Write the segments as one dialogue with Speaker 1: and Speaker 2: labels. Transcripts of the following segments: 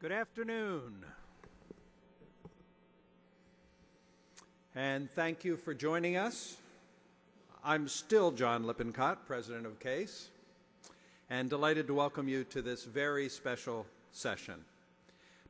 Speaker 1: Good afternoon, and thank you for joining us. I'm still John Lippincott, president of CASE, and delighted to welcome you to this very special session.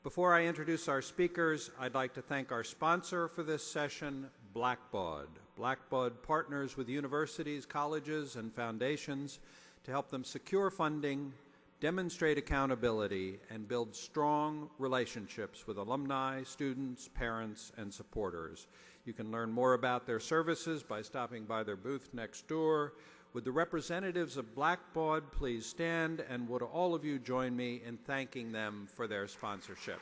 Speaker 1: Before I introduce our speakers, I'd like to thank our sponsor for this session, Blackbaud. Blackbaud partners with universities, colleges, and foundations to help them secure funding, demonstrate accountability, and build strong relationships with alumni, students, parents, and supporters. You can learn more about their services by stopping by their booth next door. Would the representatives of Blackbaud please stand, and would all of you join me in thanking them for their sponsorship?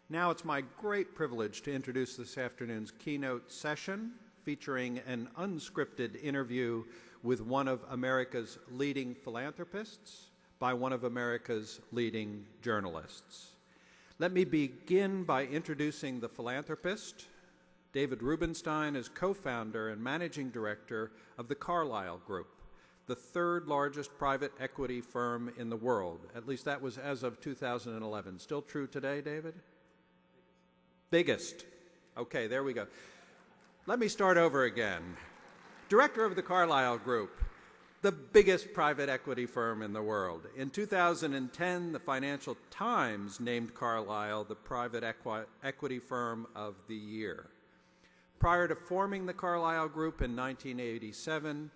Speaker 1: Now it's my great privilege to introduce this afternoon's keynote session, featuring an unscripted interview with one of America's leading philanthropists by one of America's leading journalists. Let me begin by introducing the philanthropist. David Rubenstein is co-founder and managing director of the Carlyle Group, the third largest private equity firm in the world. At least that was as of 2011. Still true today, David? Biggest. Okay, there we go. Let me start over again. Director of the Carlyle Group, the biggest private equity firm in the world. In 2010, the Financial Times named Carlyle the private equity firm of the year. Prior to forming the Carlyle Group in 1987,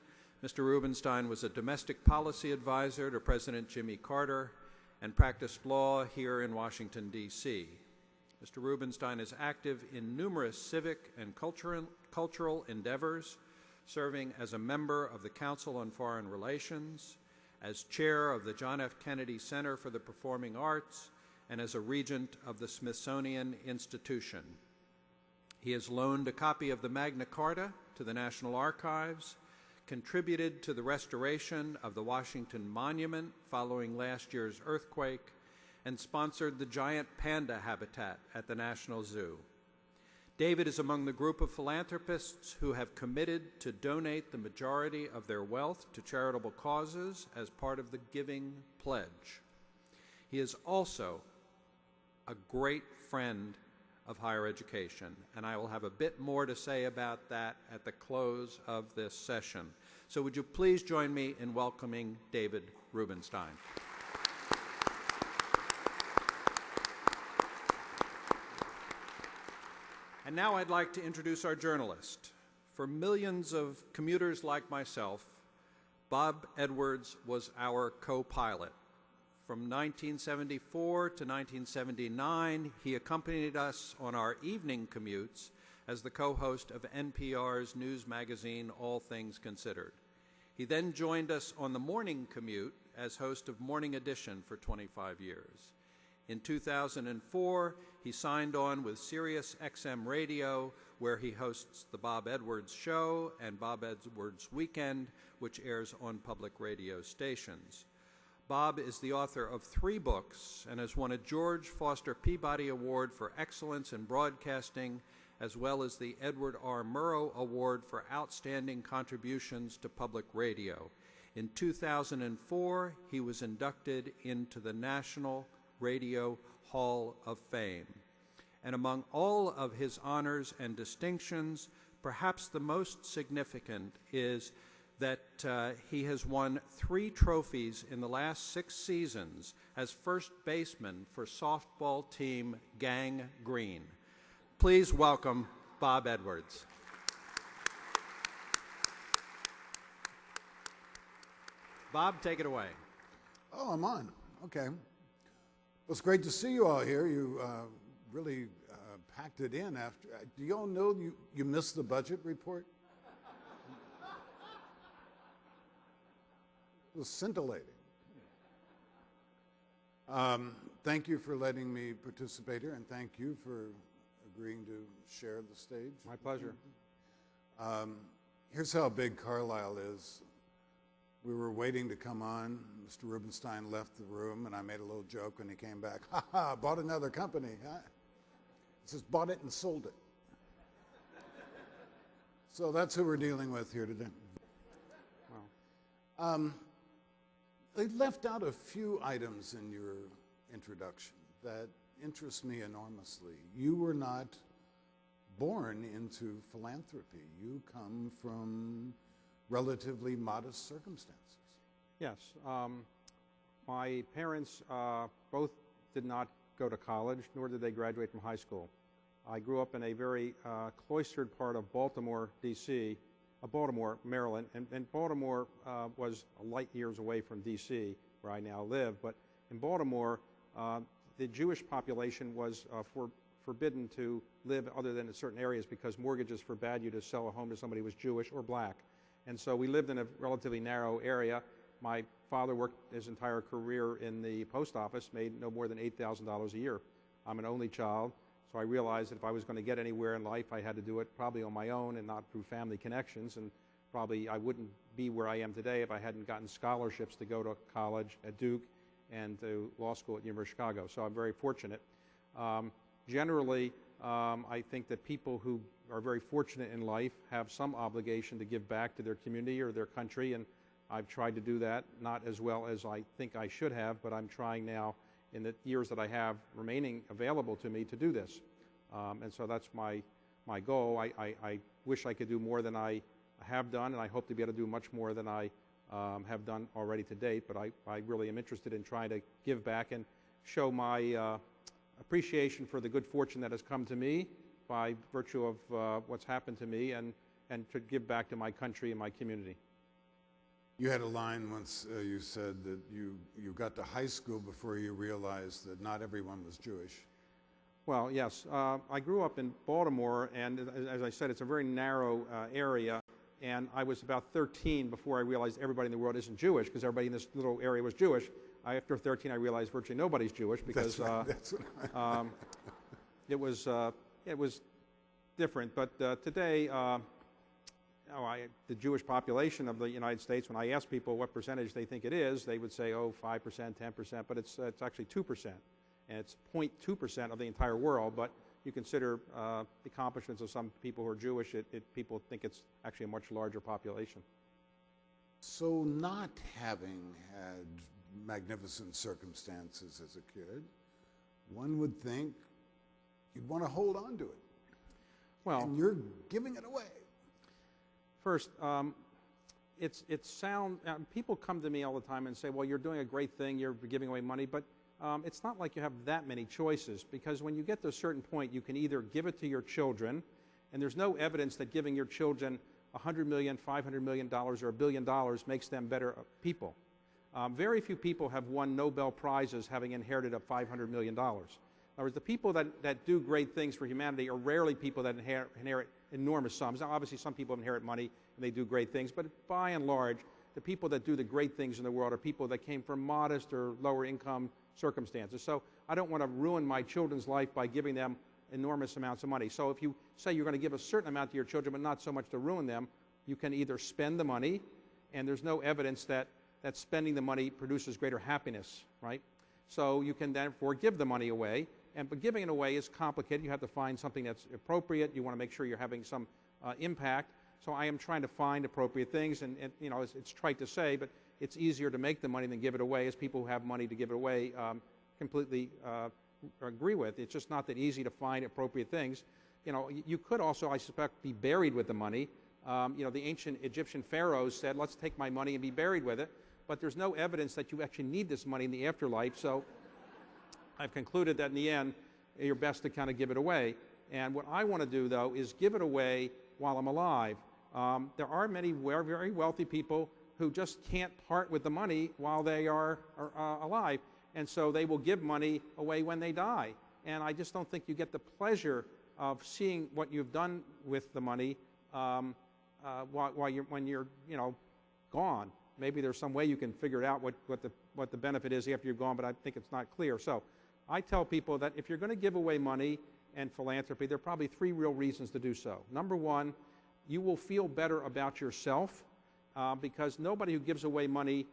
Speaker 1: Mr. Rubenstein was a domestic policy advisor to President Jimmy Carter and practiced law here in Washington, D.C. Mr. Rubenstein is active in numerous civic and cultural endeavors, serving as a member of the Council on Foreign Relations, as chair of the John F. Kennedy Center for the Performing Arts, and as a regent of the Smithsonian Institution. He has loaned a copy of the Magna Carta to the National Archives, contributed to the restoration of the Washington Monument following last year's earthquake, and sponsored the giant panda habitat at the National Zoo. David is among the group of philanthropists who have committed to donate the majority of their wealth to charitable causes as part of the Giving Pledge. He is also a great friend of higher education, and I will have a bit more to say about that at the close of this session. So would you please join me in welcoming David Rubenstein. And now I'd like to introduce our journalist. For millions of commuters like myself, Bob Edwards was our co-pilot. From 1974 to 1979, he accompanied us on our evening commutes as the co-host of NPR's news magazine, All Things Considered. He then joined us on the morning commute as host of Morning Edition for 25 years. In 2004, he signed on with Sirius XM Radio, where he hosts the Bob Edwards Show and Bob Edwards Weekend, which airs on public radio stations. Bob is the author of 3 books and has won a George Foster Peabody Award for Excellence in Broadcasting, as well as the Edward R. Murrow Award for Outstanding Contributions to Public Radio. In 2004, he was inducted into the National Radio Hall of Fame. And among all of his honors and distinctions, perhaps the most significant is that he has won 3 trophies in the last 6 seasons as first baseman for softball team Gang Green. Please welcome Bob Edwards. Bob, take it away.
Speaker 2: Oh, I'm on. Okay. Well, it's great to see you all here. You really packed it in after. Do you all know you missed the budget report? It was scintillating. Thank you for letting me participate here, and thank you for agreeing to share the stage.
Speaker 1: My pleasure.
Speaker 2: Here's how big Carlyle is. We were waiting to come on. Mr. Rubenstein left the room, and I made a little joke when he came back. Ha ha, bought another company, huh? He says, bought it and sold it. So that's who we're dealing with here today. They left out a few items in your introduction that interest me enormously. You were not born into philanthropy. You come from relatively modest circumstances.
Speaker 3: Yes. My parents both did not go to college, nor did they graduate from high school. I grew up in a very cloistered part of Baltimore, D.C., Baltimore, Maryland, and Baltimore was light years away from D.C., where I now live. But in Baltimore, the Jewish population was forbidden to live other than in certain areas because mortgages forbade you to sell a home to somebody who was Jewish or black. And so we lived in a relatively narrow area. My father worked his entire career in the post office, made no more than $8,000 a year. I'm an only child, so I realized that if I was going to get anywhere in life, I had to do it probably on my own and not through family connections. And probably I wouldn't be where I am today if I hadn't gotten scholarships to go to college at Duke and to law school at the University of Chicago. So I'm very fortunate. Generally, I think that people who are very fortunate in life have some obligation to give back to their community or their country, and I've tried to do that, not as well as I think I should have, but I'm trying now in the years that I have remaining available to me to do this. And so that's my goal. I wish I could do more than I have done, and I hope to be able to do much more than I have done already to date, but I really am interested in trying to give back and show my appreciation for the good fortune that has come to me by virtue of what's happened to me, and to give back to my country and my community.
Speaker 2: You had a line once, you said that you got to high school before you realized that not everyone was Jewish.
Speaker 3: Well, yes. I grew up in Baltimore, and as I said, it's a very narrow area, and I was about 13 before I realized everybody in the world isn't Jewish, because everybody in this little area was Jewish. After 13, I realized virtually nobody's Jewish, because
Speaker 2: That's right.
Speaker 3: it was different. But today, the Jewish population of the United States, when I ask people what percentage they think it is, they would say, 5%, 10%, but it's actually 2%. And it's 0.2% of the entire world, but you consider the accomplishments of some people who are Jewish, people think it's actually a much larger population.
Speaker 2: So not having had magnificent circumstances as a kid, one would think you'd want to hold on to it.
Speaker 3: Well,
Speaker 2: and you're giving it away.
Speaker 3: First, people come to me all the time and say, well, you're doing a great thing, you're giving away money, but it's not like you have that many choices, because when you get to a certain point, you can either give it to your children, and there's no evidence that giving your children $100 million, $500 million, or $1 billion makes them better people. Very few people have won Nobel Prizes having inherited a $500 million. In other words, the people that do great things for humanity are rarely people that inherit enormous sums. Now, obviously, some people inherit money and they do great things, but by and large, the people that do the great things in the world are people that came from modest or lower income circumstances. So I don't want to ruin my children's life by giving them enormous amounts of money. So if you say you're going to give a certain amount to your children, but not so much to ruin them, you can either spend the money, and there's no evidence that spending the money produces greater happiness, right? So you can therefore give the money away, but giving it away is complicated. You have to find something that's appropriate. You want to make sure you're having some impact. So I am trying to find appropriate things, and you know, it's trite to say, but it's easier to make the money than give it away, as people who have money to give it away completely agree with. It's just not that easy to find appropriate things. You know, you could also, I suspect, be buried with the money. You know, the ancient Egyptian pharaohs said, let's take my money and be buried with it, but there's no evidence that you actually need this money in the afterlife, so I've concluded that in the end, you're best to kind of give it away. And what I want to do, though, is give it away while I'm alive. There are many very wealthy people who just can't part with the money while they are alive, and so they will give money away when they die. And I just don't think you get the pleasure of seeing what you've done with the money when you're gone. Maybe there's some way you can figure out what the benefit is after you're gone, but I think it's not clear. So I tell people that if you're going to give away money and philanthropy, there are probably 3 real reasons to do so. Number one, you will feel better about yourself because nobody who gives away money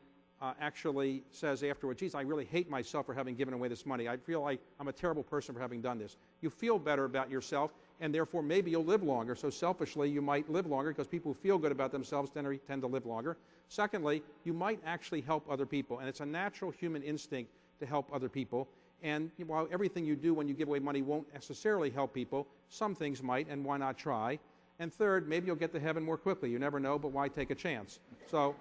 Speaker 3: actually says afterward, geez, I really hate myself for having given away this money. I feel like I'm a terrible person for having done this. You feel better about yourself, and therefore maybe you'll live longer. So selfishly, you might live longer because people who feel good about themselves tend to live longer. Secondly, you might actually help other people, and it's a natural human instinct to help other people. And while everything you do when you give away money won't necessarily help people, some things might, and why not try? And third, maybe you'll get to heaven more quickly. You never know, but why take a chance? So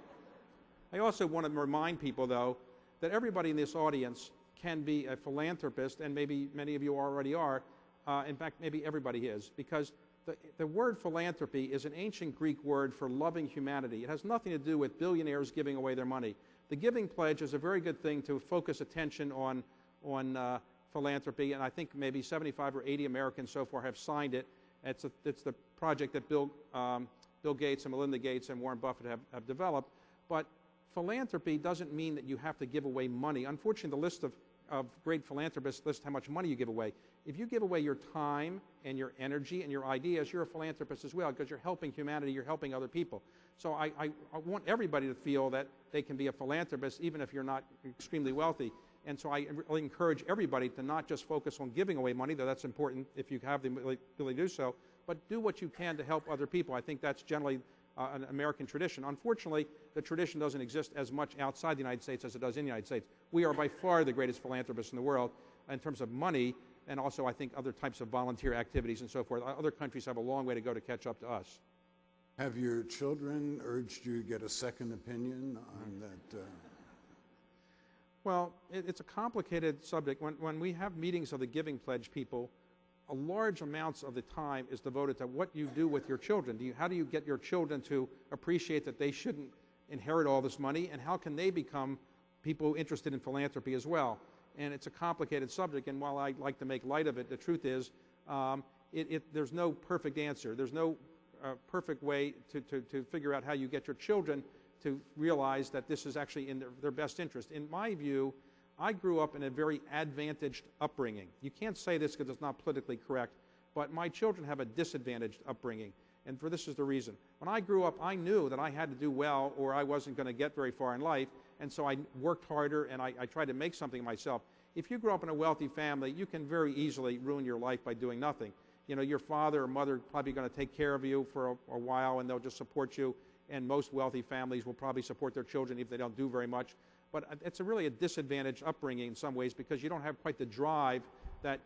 Speaker 3: I also want to remind people, though, that everybody in this audience can be a philanthropist, and maybe many of you already are. In fact, maybe everybody is, because the word philanthropy is an ancient Greek word for loving humanity. It has nothing to do with billionaires giving away their money. The Giving Pledge is a very good thing to focus attention on philanthropy, and I think maybe 75 or 80 Americans so far have signed it. It's the project that Bill Gates and Melinda Gates and Warren Buffett have developed. But philanthropy doesn't mean that you have to give away money. Unfortunately, the list of great philanthropists lists how much money you give away. If you give away your time and your energy and your ideas, you're a philanthropist as well, because you're helping humanity, you're helping other people. So I want everybody to feel that they can be a philanthropist even if you're not extremely wealthy. And so I really encourage everybody to not just focus on giving away money, though that's important if you have the ability to do so, but do what you can to help other people. I think that's generally an American tradition. Unfortunately, the tradition doesn't exist as much outside the United States as it does in the United States. We are by far the greatest philanthropists in the world in terms of money, and also I think other types of volunteer activities and so forth. Other countries have a long way to go to catch up to us.
Speaker 2: Have your children urged you to get a second opinion on that?
Speaker 3: Well, it's a complicated subject. When we have meetings of the Giving Pledge people, a large amounts of the time is devoted to what you do with your children. How do you get your children to appreciate that they shouldn't inherit all this money, and how can they become people interested in philanthropy as well? And it's a complicated subject, and while I like to make light of it, the truth is there's no perfect answer. There's no perfect way to figure out how you get your children to realize that this is actually in their best interest. In my view, I grew up in a very advantaged upbringing. You can't say this because it's not politically correct, but my children have a disadvantaged upbringing, and this is the reason. When I grew up, I knew that I had to do well or I wasn't going to get very far in life, and so I worked harder and I tried to make something of myself. If you grow up in a wealthy family, you can very easily ruin your life by doing nothing. You know, your father or mother are probably going to take care of you for a while, and they'll just support you, and most wealthy families will probably support their children if they don't do very much. But it's really a disadvantaged upbringing in some ways, because you don't have quite the drive that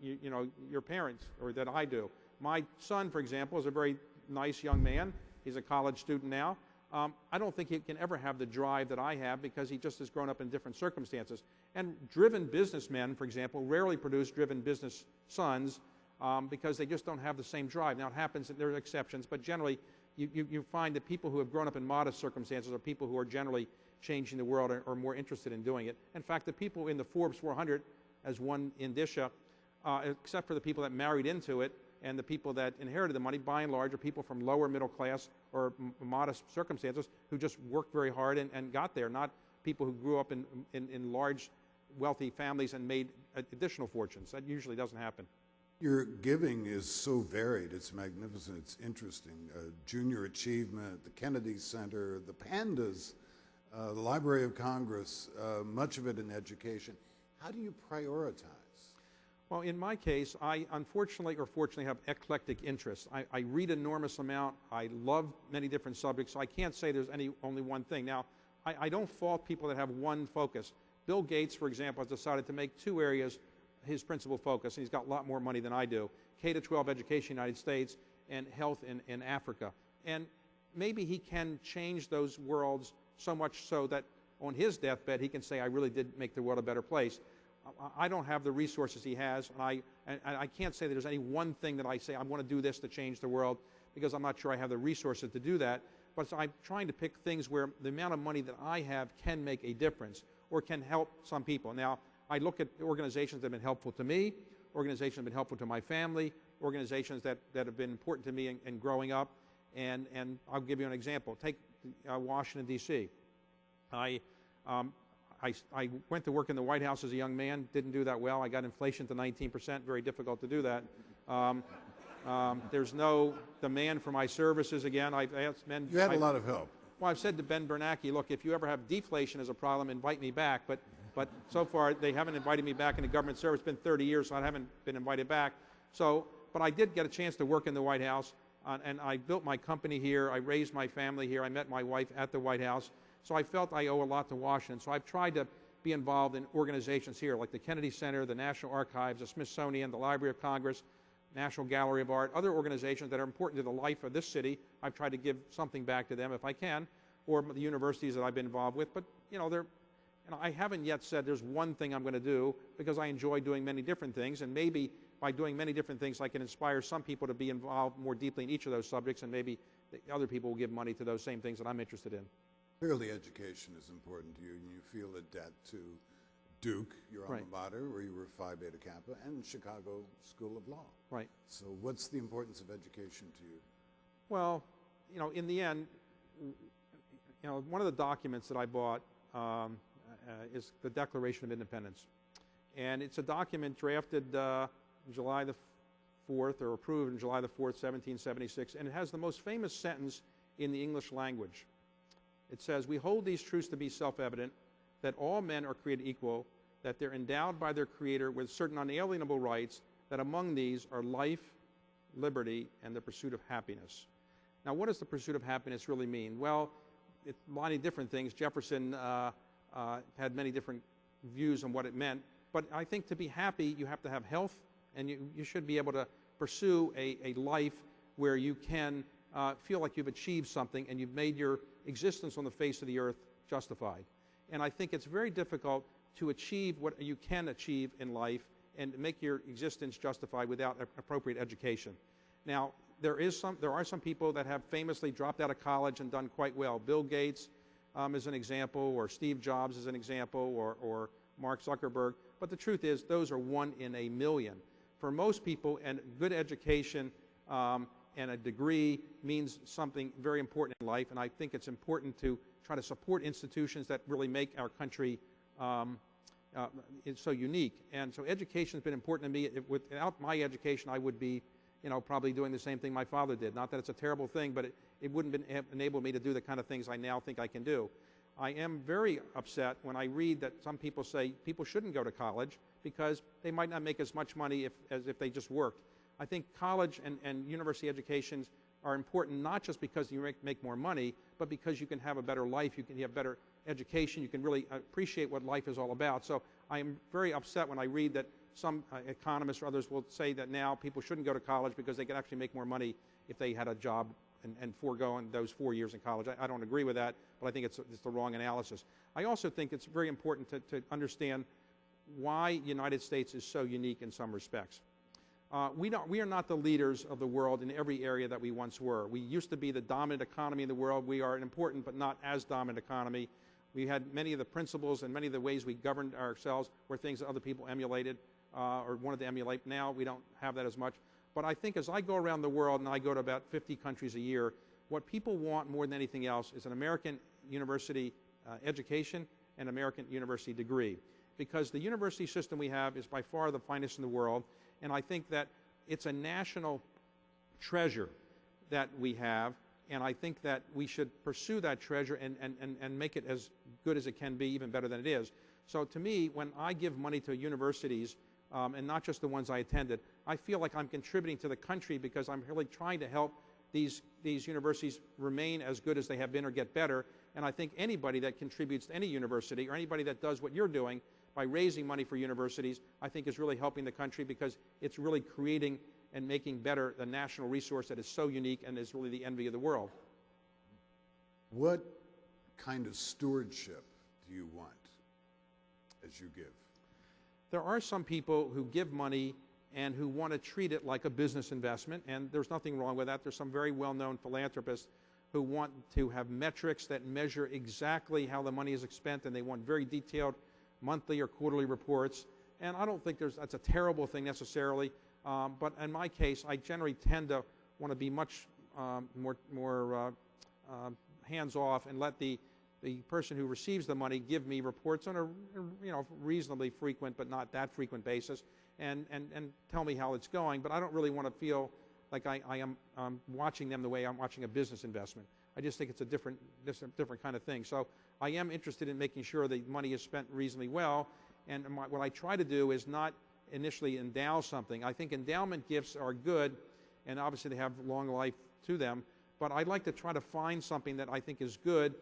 Speaker 3: your parents, or that I do. My son, for example, is a very nice young man. He's a college student now. I don't think he can ever have the drive that I have, because he just has grown up in different circumstances. And driven businessmen, for example, rarely produce driven business sons because they just don't have the same drive. Now, it happens that there are exceptions, but generally you find that people who have grown up in modest circumstances are people who are generally changing the world, are more interested in doing it. In fact, the people in the Forbes 400, as one indicia, except for the people that married into it and the people that inherited the money, by and large, are people from lower middle class or modest circumstances who just worked very hard and got there, not people who grew up in large, wealthy families and made additional fortunes. That usually doesn't happen.
Speaker 2: Your giving is so varied. It's magnificent. It's interesting. Junior Achievement, the Kennedy Center, the Pandas, the Library of Congress, much of it in education. How do you prioritize?
Speaker 3: Well, in my case, I unfortunately or fortunately have eclectic interests. I read an enormous amount. I love many different subjects, so I can't say there's only one thing. Now, I don't fault people that have one focus. Bill Gates, for example, has decided to make two areas his principal focus, and he's got a lot more money than I do: K-12 education in the United States and health in Africa. And maybe he can change those worlds so much so that on his deathbed he can say, I really did make the world a better place. I don't have the resources he has, and I can't say that there's any one thing that I say, I want to do this to change the world, because I'm not sure I have the resources to do that. But so I'm trying to pick things where the amount of money that I have can make a difference or can help some people. Now, I look at organizations that have been helpful to me, organizations that have been helpful to my family, organizations that have been important to me in growing up, and I'll give you an example. Take Washington, D.C. I went to work in the White House as a young man, didn't do that well. I got inflation to 19%, very difficult to do that. There's no demand for my services again. I've asked men...
Speaker 2: You had a lot of help.
Speaker 3: Well, I've said to Ben Bernanke, look, if you ever have deflation as a problem, invite me back. But so far, they haven't invited me back in the government service. It's been 30 years, so I haven't been invited back. But I did get a chance to work in the White House, and I built my company here. I raised my family here. I met my wife at the White House. So I felt I owe a lot to Washington. So I've tried to be involved in organizations here, like the Kennedy Center, the National Archives, the Smithsonian, the Library of Congress, National Gallery of Art, other organizations that are important to the life of this city. I've tried to give something back to them if I can, or the universities that I've been involved with. But I haven't yet said there's one thing I'm going to do, because I enjoy doing many different things, and maybe by doing many different things I can inspire some people to be involved more deeply in each of those subjects, and maybe the other people will give money to those same things that I'm interested in.
Speaker 2: Clearly education is important to you, and you feel a debt to Duke, your alma mater, where you were Phi Beta Kappa, and Chicago School of Law.
Speaker 3: Right.
Speaker 2: So what's the importance of education to you?
Speaker 3: Well, in the end, one of the documents that I bought is the Declaration of Independence. And it's a document drafted July the 4th, or approved on July the 4th, 1776, and it has the most famous sentence in the English language. It says, "We hold these truths to be self-evident, that all men are created equal, that they're endowed by their Creator with certain unalienable rights, that among these are life, liberty, and the pursuit of happiness." Now, what does the pursuit of happiness really mean? Well, it's a lot of different things. Jefferson had many different views on what it meant, but I think to be happy, you have to have health, and you should be able to pursue a life where you can feel like you've achieved something and you've made your existence on the face of the earth justified. And I think it's very difficult to achieve what you can achieve in life and make your existence justified without appropriate education. Now, there are some people that have famously dropped out of college and done quite well. Bill Gates is an example, or Steve Jobs is an example, or Mark Zuckerberg. But the truth is, those are 1 in a million. For most people, and good education and a degree means something very important in life, and I think it's important to try to support institutions that really make our country so unique. And so education has been important to me. Without my education, I would be probably doing the same thing my father did. Not that it's a terrible thing, but it wouldn't have enabled me to do the kind of things I now think I can do. I am very upset when I read that some people say people shouldn't go to college because they might not make as much money as if they just worked. I think college and university educations are important not just because you make more money, but because you can have a better life, you can have better education, you can really appreciate what life is all about. So I am very upset when I read that some economists or others will say that now people shouldn't go to college because they could actually make more money if they had a job and foregoing those 4 years in college. I don't agree with that, but I think it's the wrong analysis. I also think it's very important to understand why the United States is so unique in some respects. We are not the leaders of the world in every area that we once were. We used to be the dominant economy in the world. We are an important but not as dominant economy. We had many of the principles and many of the ways we governed ourselves were things that other people emulated or wanted to emulate. Now we don't have that as much. But I think as I go around the world, and I go to about 50 countries a year, what people want more than anything else is an American university education and American university degree. Because the university system we have is by far the finest in the world, and I think that it's a national treasure that we have, and I think that we should pursue that treasure and make it as good as it can be, even better than it is. So to me, when I give money to universities, and not just the ones I attended, I feel like I'm contributing to the country because I'm really trying to help these universities remain as good as they have been or get better. And I think anybody that contributes to any university or anybody that does what you're doing by raising money for universities, I think is really helping the country because it's really creating and making better the national resource that is so unique and is really the envy of the world.
Speaker 2: What kind of stewardship do you want as you give?
Speaker 3: There are some people who give money and who want to treat it like a business investment, and there's nothing wrong with that. There's some very well-known philanthropists who want to have metrics that measure exactly how the money is spent, and they want very detailed monthly or quarterly reports. And I don't think that's a terrible thing necessarily, but in my case, I generally tend to want to be much more hands-off and let the person who receives the money give me reports on a reasonably frequent but not that frequent basis and tell me how it's going. But I don't really want to feel like I am watching them the way I'm watching a business investment. I just think it's a different kind of thing. So I am interested in making sure the money is spent reasonably well. And what I try to do is not initially endow something. I think endowment gifts are good, and obviously they have long life to them. But I'd like to try to find something that I think is good,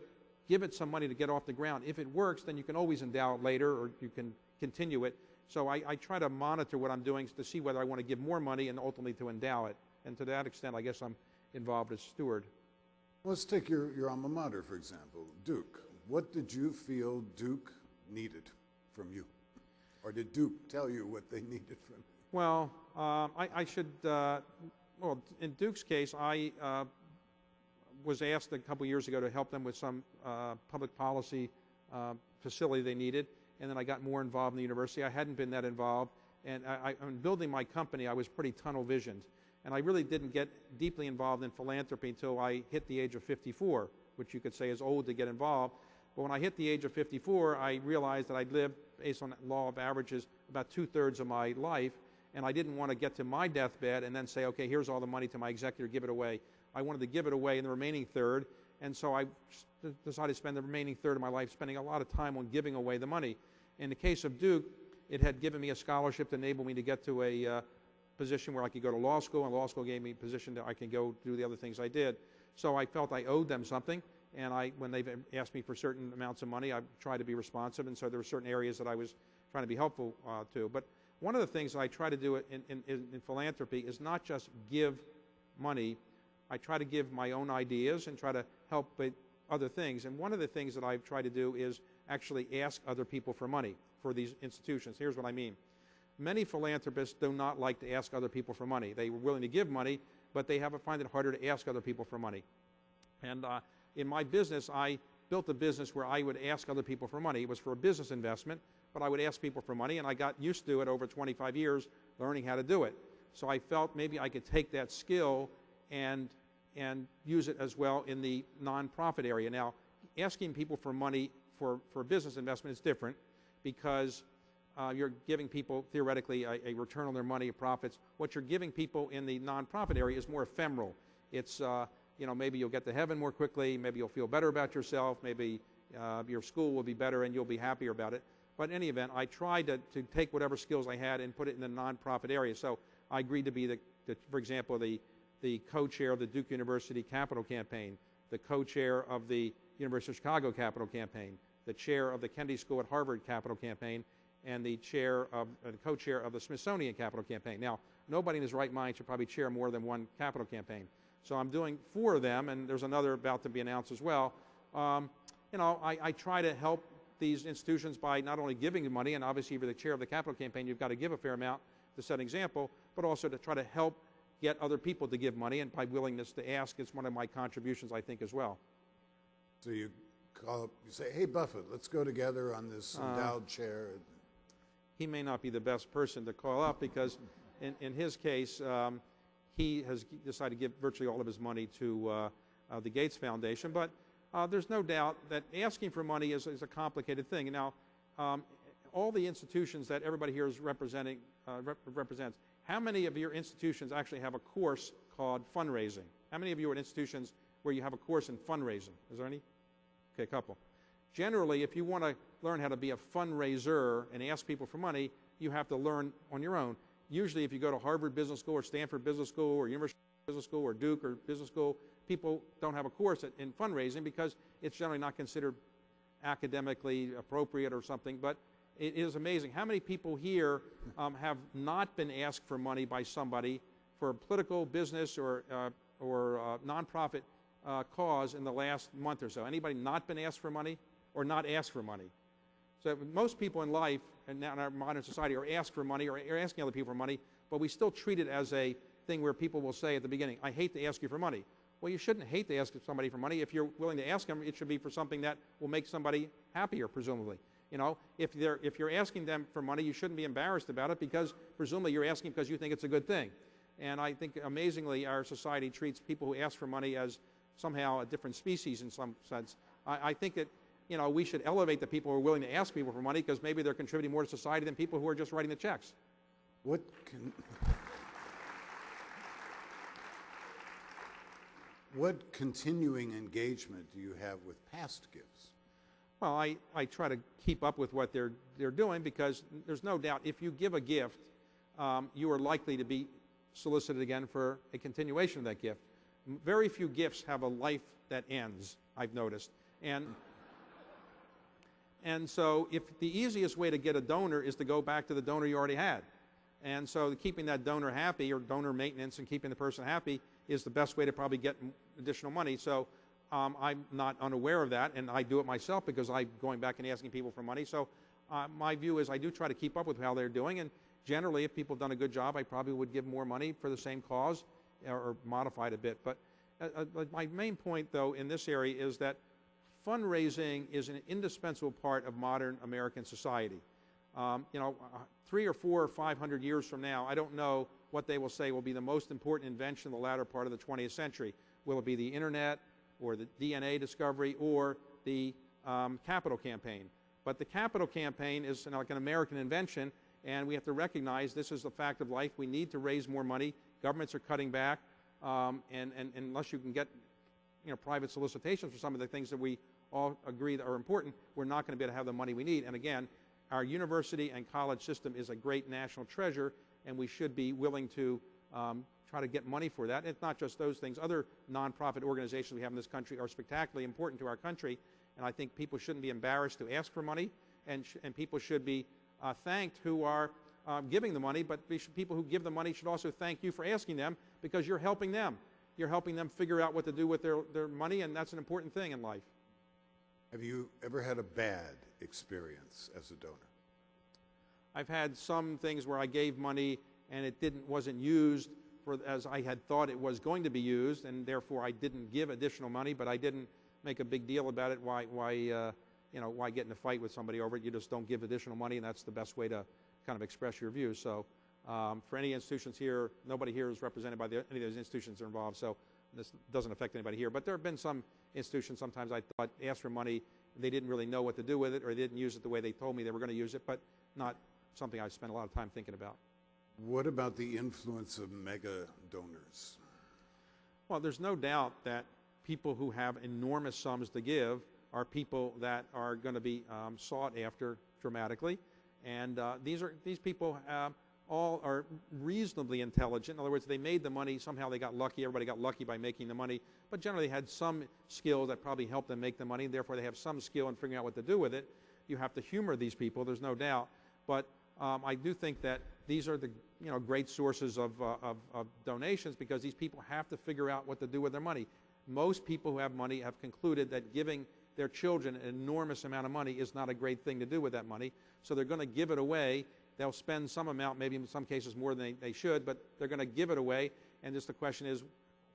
Speaker 3: give it some money to get off the ground. If it works, then you can always endow it later, or you can continue it. So I try to monitor what I'm doing to see whether I want to give more money and ultimately to endow it. And to that extent, I guess I'm involved as steward.
Speaker 2: Let's take your alma mater, for example, Duke. What did you feel Duke needed from you? Or did Duke tell you what they needed from you?
Speaker 3: Well, I should, well, in Duke's case, I was asked a couple years ago to help them with some public policy facility they needed, and then I got more involved in the university. I hadn't been that involved, and in building my company, I was pretty tunnel visioned, and I really didn't get deeply involved in philanthropy until I hit the age of 54, which you could say is old to get involved. But when I hit the age of 54, I realized that I'd lived, based on the law of averages, about 2/3 of my life, and I didn't want to get to my deathbed and then say, okay, here's all the money to my executor, give it away. I wanted to give it away in the remaining third, and so I decided to spend the remaining third of my life spending a lot of time on giving away the money. In the case of Duke, it had given me a scholarship to enable me to get to a position where I could go to law school, and law school gave me a position that I could go do the other things I did. So I felt I owed them something, and when they've asked me for certain amounts of money, I tried to be responsive, and so there were certain areas that I was trying to be helpful to. But one of the things that I try to do in philanthropy is not just give money. I try to give my own ideas and try to help with other things. And one of the things that I've tried to do is actually ask other people for money for these institutions. Here's what I mean. Many philanthropists do not like to ask other people for money. They were willing to give money, but they find it harder to ask other people for money. And in my business, I built a business where I would ask other people for money. It was for a business investment, but I would ask people for money, and I got used to it over 25 years learning how to do it. So I felt maybe I could take that skill and use it as well in the nonprofit area. Now, asking people for money for business investment is different because you're giving people, theoretically, a return on their money, profits. What you're giving people in the nonprofit area is more ephemeral. It's, maybe you'll get to heaven more quickly, maybe you'll feel better about yourself, maybe your school will be better and you'll be happier about it. But in any event, I tried to take whatever skills I had and put it in the nonprofit area. So I agreed to be, for example, the co-chair of the Duke University Capital Campaign, the co-chair of the University of Chicago Capital Campaign, the chair of the Kennedy School at Harvard Capital Campaign, and the co-chair of the Smithsonian Capital Campaign. Now, nobody in his right mind should probably chair more than one capital campaign. So I'm doing 4 of them, and there's another about to be announced as well. I try to help these institutions by not only giving money, and obviously if you're the chair of the capital campaign, you've got to give a fair amount to set an example, but also to try to help get other people to give money, and by willingness to ask, it's one of my contributions, I think, as well.
Speaker 2: So you call up, you say, hey, Buffett, let's go together on this endowed chair.
Speaker 3: He may not be the best person to call up because in his case, he has decided to give virtually all of his money to the Gates Foundation, but there's no doubt that asking for money is a complicated thing. And now, all the institutions that everybody here is represents, how many of your institutions actually have a course called fundraising? How many of you are at institutions where you have a course in fundraising? Is there any? Okay, a couple. Generally, if you want to learn how to be a fundraiser and ask people for money, you have to learn on your own. Usually, if you go to Harvard Business School or Stanford Business School or University Business School or Duke or Business School, people don't have a course in fundraising because it's generally not considered academically appropriate or something. But it is amazing how many people here have not been asked for money by somebody for a political, business, or nonprofit cause in the last month or so. Anybody not been asked for money or not asked for money? So most people in life and now in our modern society are asked for money or are asking other people for money, but we still treat it as a thing where people will say at the beginning, I hate to ask you for money. Well, you shouldn't hate to ask somebody for money. If you're willing to ask them, it should be for something that will make somebody happier, presumably. If you're asking them for money, you shouldn't be embarrassed about it because presumably you're asking because you think it's a good thing. And I think amazingly our society treats people who ask for money as somehow a different species in some sense. I think that we should elevate the people who are willing to ask people for money because maybe they're contributing more to society than people who are just writing the checks.
Speaker 2: What continuing engagement do you have with past gifts?
Speaker 3: Well, I try to keep up with what they're doing, because there's no doubt if you give a gift, you are likely to be solicited again for a continuation of that gift. Very few gifts have a life that ends, I've noticed. And so if the easiest way to get a donor is to go back to the donor you already had. And so keeping that donor happy, or donor maintenance and keeping the person happy, is the best way to probably get additional money. So I'm not unaware of that, and I do it myself because I'm going back and asking people for money. So my view is I do try to keep up with how they're doing, and generally if people have done a good job, I probably would give more money for the same cause, or modify it a bit. But my main point, though, in this area is that fundraising is an indispensable part of modern American society. 3 or 4 or 500 years from now, I don't know what they will say will be the most important invention in the latter part of the 20th century. Will it be the internet, or the DNA discovery, or the capital campaign? But the capital campaign is like an American invention, and we have to recognize this is a fact of life. We need to raise more money. Governments are cutting back, and unless you can get private solicitations for some of the things that we all agree that are important, we're not going to be able to have the money we need. And again, our university and college system is a great national treasure, and we should be willing to try to get money for that. It's not just those things. Other nonprofit organizations we have in this country are spectacularly important to our country, and I think people shouldn't be embarrassed to ask for money, and people should be thanked who are giving the money, but people who give the money should also thank you for asking them, because you're helping them. You're helping them figure out what to do with their money, and that's an important thing in life.
Speaker 2: Have you ever had a bad experience as a donor?
Speaker 3: I've had some things where I gave money and it wasn't used as I had thought it was going to be used, and therefore I didn't give additional money, but I didn't make a big deal about it. Why get in a fight with somebody over it? You just don't give additional money, and that's the best way to kind of express your views. So for any institutions here, nobody here is represented by any of those institutions that are involved, so this doesn't affect anybody here. But there have been some institutions sometimes I thought asked for money, they didn't really know what to do with it, or they didn't use it the way they told me they were going to use it, but not something I spent a lot of time thinking about.
Speaker 2: What about the influence of mega donors?
Speaker 3: Well, there's no doubt that people who have enormous sums to give are people that are going to be sought after dramatically, and these people all are reasonably intelligent. In other words, they made the money, somehow they got lucky, everybody got lucky by making the money, but generally they had some skill that probably helped them make the money, therefore they have some skill in figuring out what to do with it. You have to humor these people, there's no doubt, but I do think that these are the great sources of donations, because these people have to figure out what to do with their money. Most people who have money have concluded that giving their children an enormous amount of money is not a great thing to do with that money, so they're going to give it away. They'll spend some amount, maybe in some cases more than they should, but they're going to give it away, and just the question is,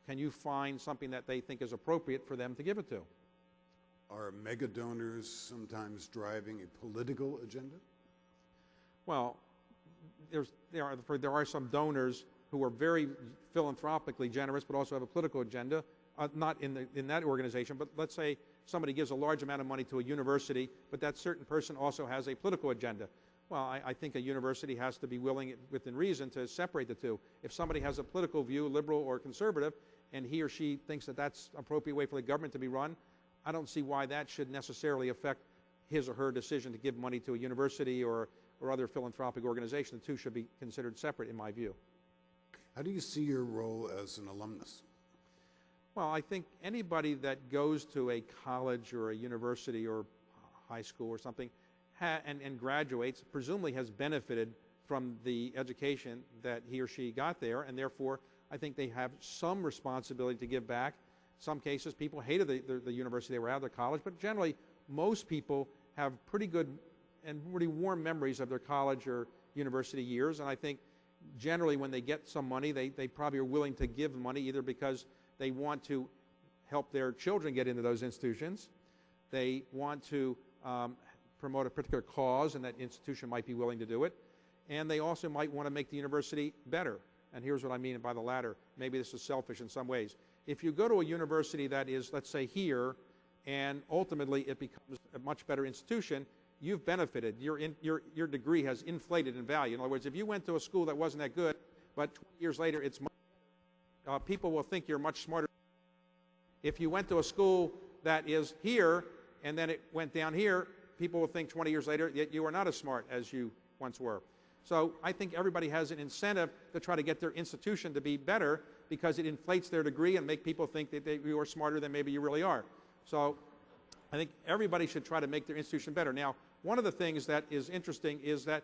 Speaker 3: can you find something that they think is appropriate for them to give it to?
Speaker 2: Are mega donors sometimes driving a political agenda?
Speaker 3: Well, there are some donors who are very philanthropically generous but also have a political agenda, not in that organization, but let's say somebody gives a large amount of money to a university, but that certain person also has a political agenda. Well, I think a university has to be willing, within reason, to separate the two. If somebody has a political view, liberal or conservative, and he or she thinks that that's an appropriate way for the government to be run, I don't see why that should necessarily affect his or her decision to give money to a university or other philanthropic organization. The two should be considered separate, in my view.
Speaker 2: How do you see your role as an alumnus?
Speaker 3: Well, I think anybody that goes to a college or a university or high school or something and graduates presumably has benefited from the education that he or she got there, and therefore I think they have some responsibility to give back. Some cases people hated the university they were at, their college, but generally most people have pretty good and really warm memories of their college or university years, and I think generally when they get some money, they probably are willing to give money either because they want to help their children get into those institutions, they want to promote a particular cause, and that institution might be willing to do it, and they also might want to make the university better. And here's what I mean by the latter. Maybe this is selfish in some ways. If you go to a university that is, let's say, here, and ultimately it becomes a much better institution, you've benefited. Your degree has inflated in value. In other words, if you went to a school that wasn't that good, but 20 years later it's much, people will think you're much smarter If you went to a school that is here and then it went down here, people will think 20 years later that you are not as smart as you once were. So I think everybody has an incentive to try to get their institution to be better because it inflates their degree and make people think that you are smarter than maybe you really are. So I think everybody should try to make their institution better. Now, one of the things that is interesting is that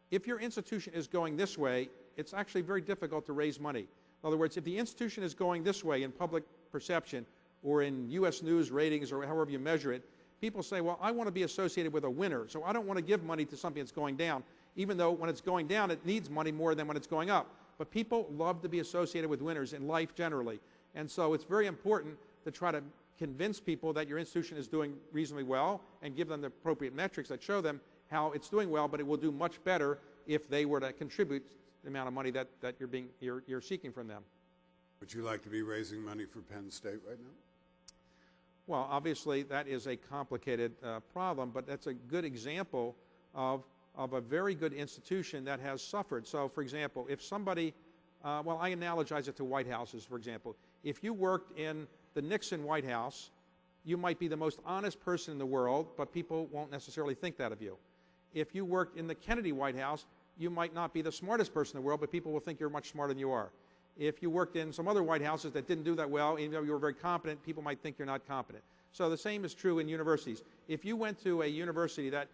Speaker 3: if your institution is going this way, it's actually very difficult to raise money. In other words, if the institution is going this way in public perception or in U.S. news ratings or however you measure it, people say, well, I want to be associated with a winner, so I don't want to give money to something that's going down, even though when it's going down, it needs money more than when it's going up. But people love to be associated with winners in life generally. And so it's very important to try to convince people that your institution is doing reasonably well and give them the appropriate metrics that show them how it's doing well, but it will do much better if they were to contribute the amount of money that you're seeking from them.
Speaker 2: Would you like to be raising money for Penn State right now?
Speaker 3: Well, obviously that is a complicated problem, but that's a good example of a very good institution that has suffered. So, for example, if somebody, well, I analogize it to White Houses, for example. If you worked in the Nixon White House, you might be the most honest person in the world, but people won't necessarily think that of you. If you worked in the Kennedy White House, you might not be the smartest person in the world, but people will think you're much smarter than you are. If you worked in some other White Houses that didn't do that well, even though you were very competent, people might think you're not competent. So the same is true in universities. If you went to a university that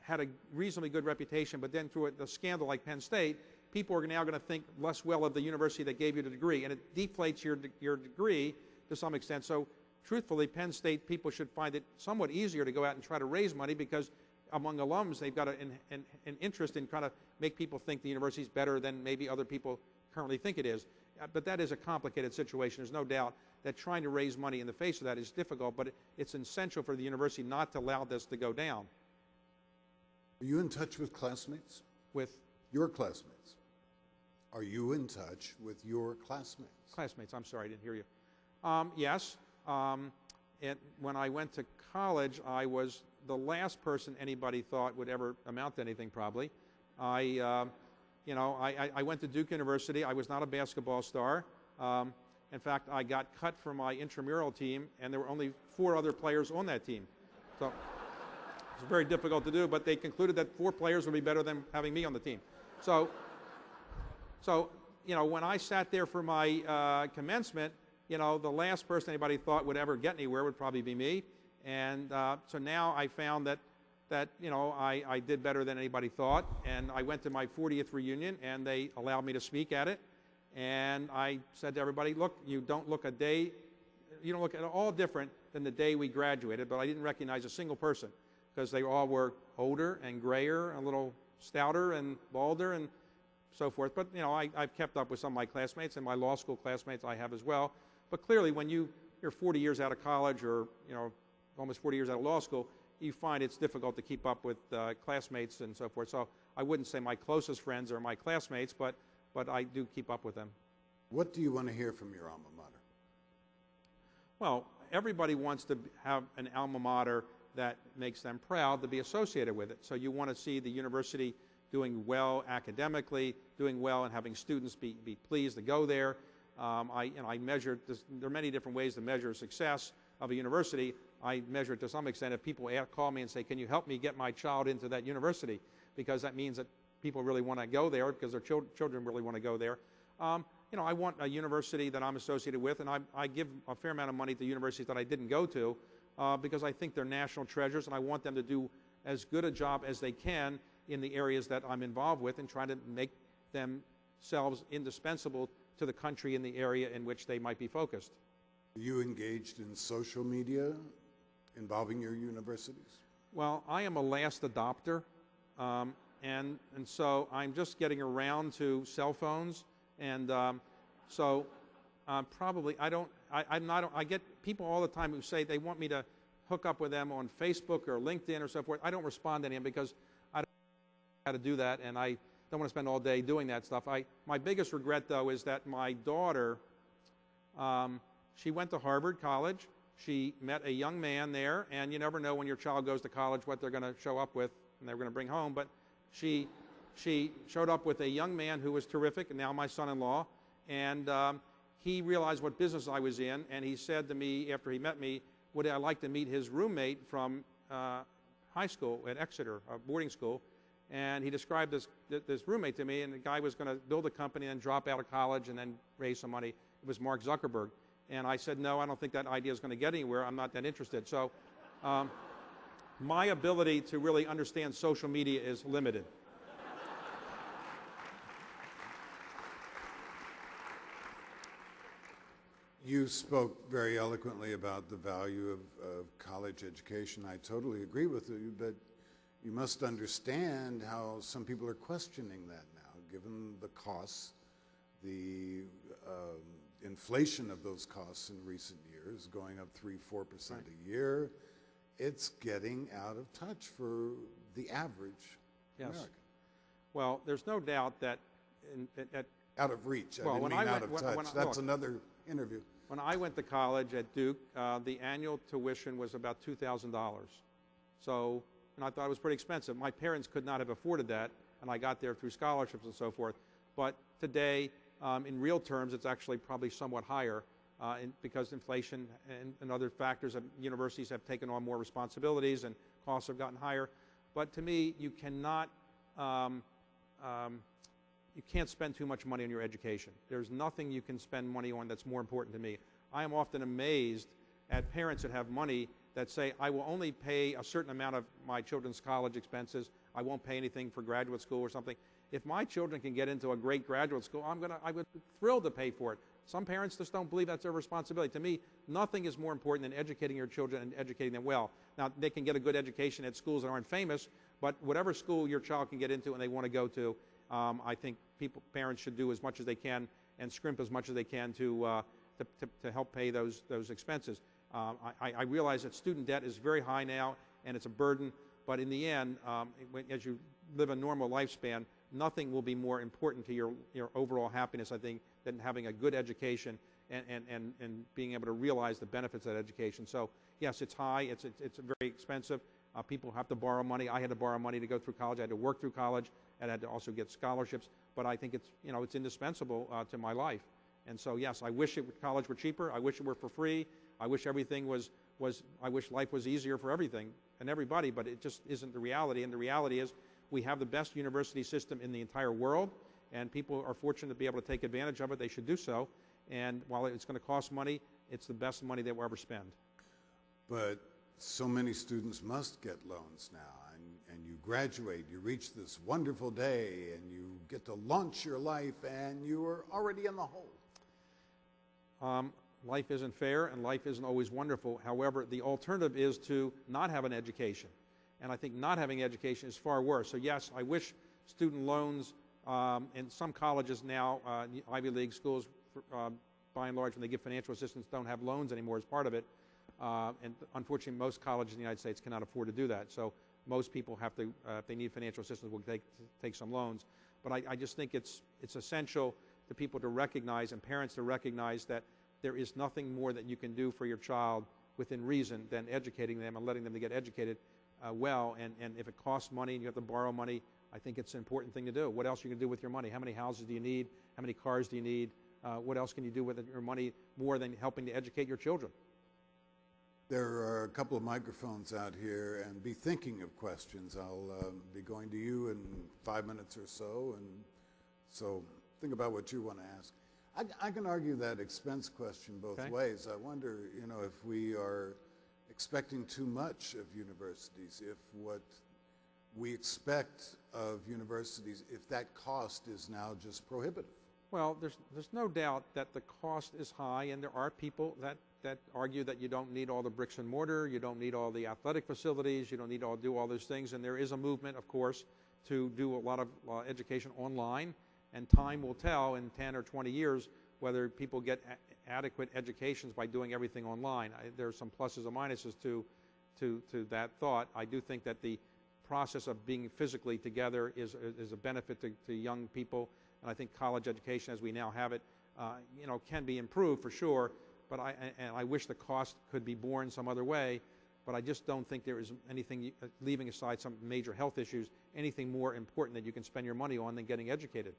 Speaker 3: had a reasonably good reputation, but then through a scandal like Penn State, people are now going to think less well of the university that gave you the degree, and it deflates your degree to some extent. So truthfully, Penn State people should find it somewhat easier to go out and try to raise money because among alums, they've got an interest in trying to make people think the university is better than maybe other people currently think it is. But that is a complicated situation. There's no doubt that trying to raise money in the face of that is difficult, but it's essential for the university not to allow this to go down.
Speaker 2: Are you in touch with classmates?
Speaker 3: With?
Speaker 2: Your classmates. Are you in touch with your classmates?
Speaker 3: Classmates, I'm sorry, I didn't hear you. Yes. When I went to college, I was the last person anybody thought would ever amount to anything, probably. I went to Duke University. I was not a basketball star. In fact, I got cut from my intramural team, and there were only 4 other players on that team. So it was very difficult to do, but they concluded that 4 players would be better than having me on the team. So when I sat there for my commencement, the last person anybody thought would ever get anywhere would probably be me. And so now I found that I did better than anybody thought. And I went to my 40th reunion, and they allowed me to speak at it. And I said to everybody, look, you don't look at all different than the day we graduated, but I didn't recognize a single person because they all were older and grayer, a little stouter and balder and so forth. But, I've kept up with some of my classmates, and my law school classmates I have as well. But clearly, when you're 40 years out of college or, almost 40 years out of law school, you find it's difficult to keep up with classmates and so forth. So I wouldn't say my closest friends are my classmates, but I do keep up with them.
Speaker 2: What do you want to hear from your alma mater?
Speaker 3: Well, everybody wants to have an alma mater that makes them proud to be associated with it. So you want to see the university doing well academically, doing well and having students be pleased to go there. I measure this, there are many different ways to measure success of a university. I measure it to some extent if people call me and say, can you help me get my child into that university? Because that means that people really want to go there because their children really want to go there. I want a university that I'm associated with, and I give a fair amount of money to universities that I didn't go to because I think they're national treasures, and I want them to do as good a job as they can in the areas that I'm involved with and trying to make themselves indispensable to the country in the area in which they might be focused.
Speaker 2: Are you engaged in social media involving your universities?
Speaker 3: Well, I am a last adopter, and so I'm just getting around to cell phones, and probably I get people all the time who say they want me to hook up with them on Facebook or LinkedIn or so forth. I don't respond to them because I don't know how to do that, and I don't want to spend all day doing that stuff. My biggest regret, though, is that my daughter, she went to Harvard College. She met a young man there, and you never know when your child goes to college what they're going to show up with and they're going to bring home. But she showed up with a young man who was terrific, and now my son-in-law, and he realized what business I was in, and he said to me after he met me, would I like to meet his roommate from high school at Exeter, a boarding school. And he described this roommate to me, and the guy was going to build a company and drop out of college and then raise some money. It was Mark Zuckerberg. And I said, no, I don't think that idea is going to get anywhere. I'm not that interested. So my ability to really understand social media is limited.
Speaker 2: You spoke very eloquently about the value of college education. I totally agree with you, but you must understand how some people are questioning that now, given the costs, the inflation of those costs in recent years, going up 3-4% a year. It's getting out of touch for the average American.
Speaker 3: Well, there's no doubt that
Speaker 2: out of reach.
Speaker 3: Well,
Speaker 2: I didn't
Speaker 3: when
Speaker 2: mean
Speaker 3: I
Speaker 2: out
Speaker 3: went-
Speaker 2: of touch.
Speaker 3: when-
Speaker 2: That's
Speaker 3: look,
Speaker 2: another interview.
Speaker 3: When I went to college at Duke, the annual tuition was about $2,000. So, and I thought it was pretty expensive. My parents could not have afforded that, and I got there through scholarships and so forth. But today, in real terms, it's actually probably somewhat higher because inflation and other factors, universities have taken on more responsibilities and costs have gotten higher. But to me, you cannot, you can't spend too much money on your education. There's nothing you can spend money on that's more important to me. I am often amazed at parents that have money that say, I will only pay a certain amount of my children's college expenses. I won't pay anything for graduate school or something. If my children can get into a great graduate school, I would be thrilled to pay for it. Some parents just don't believe that's their responsibility. To me, nothing is more important than educating your children and educating them well. Now, they can get a good education at schools that aren't famous, but whatever school your child can get into and they want to go to, I think parents should do as much as they can and scrimp as much as they can to help pay those expenses. I realize that student debt is very high now and it's a burden, but in the end, as you live a normal lifespan, nothing will be more important to your overall happiness, I think, than having a good education and being able to realize the benefits of that education. So yes, it's high, it's very expensive. People have to borrow money. I had to borrow money to go through college. I had to work through college, and I had to also get scholarships. But I think it's indispensable to my life. And so yes, I wish college were cheaper. I wish it were for free. I wish everything I wish life was easier for everything and everybody. But it just isn't the reality. And the reality is, we have the best university system in the entire world, and people are fortunate to be able to take advantage of it. They should do so. And while it's going to cost money, it's the best money they will ever spend.
Speaker 2: But so many students must get loans now, and you graduate, you reach this wonderful day, and you get to launch your life, and you are already in the hole.
Speaker 3: Life isn't fair, and life isn't always wonderful. However, the alternative is to not have an education. And I think not having education is far worse. So yes, I wish student loans in some colleges now, Ivy League schools, by and large, when they give financial assistance, don't have loans anymore as part of it. And unfortunately, most colleges in the United States cannot afford to do that. So most people have to, if they need financial assistance, will take some loans. But I just think it's essential to people to recognize and parents to recognize that there is nothing more that you can do for your child within reason than educating them and letting them to get educated well. And if it costs money and you have to borrow money, I think it's an important thing to do. What else are you going to do with your money? How many houses do you need? How many cars do you need? What else can you do with your money more than helping to educate your children?
Speaker 2: There are a couple of microphones out here, and be thinking of questions. I'll be going to you in 5 minutes or so, and so think about what you want to ask. I can argue that expense question both ways. I wonder, if we are expecting too much of universities, if what we expect of universities, if that cost is now just prohibitive.
Speaker 3: Well, there's no doubt that the cost is high, and there are people that argue that you don't need all the bricks and mortar, you don't need all the athletic facilities, you don't need to do all those things, and there is a movement, of course, to do a lot of education online, and time will tell in 10 or 20 years whether people get adequate educations by doing everything online. There are some pluses and minuses to that thought. I do think that the process of being physically together is a benefit to young people, and I think college education, as we now have it, can be improved for sure. But I wish the cost could be borne some other way. But I just don't think there is anything, leaving aside some major health issues, anything more important that you can spend your money on than getting educated.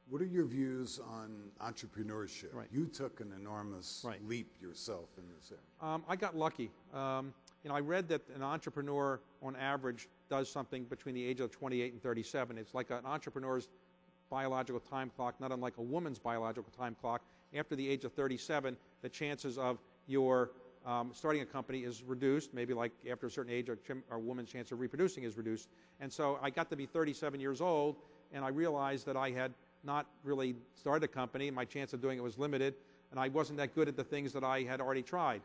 Speaker 2: What are your views on entrepreneurship?
Speaker 3: Right.
Speaker 2: You took an enormous
Speaker 3: Right.
Speaker 2: leap yourself in this area.
Speaker 3: I got lucky. I read that an entrepreneur, on average, does something between the age of 28 and 37. It's like an entrepreneur's biological time clock, not unlike a woman's biological time clock. After the age of 37, the chances of your starting a company is reduced. Maybe like after a certain age, a woman's chance of reproducing is reduced. And so I got to be 37 years old, and I realized that I had not really started a company. My chance of doing it was limited, and I wasn't that good at the things that I had already tried.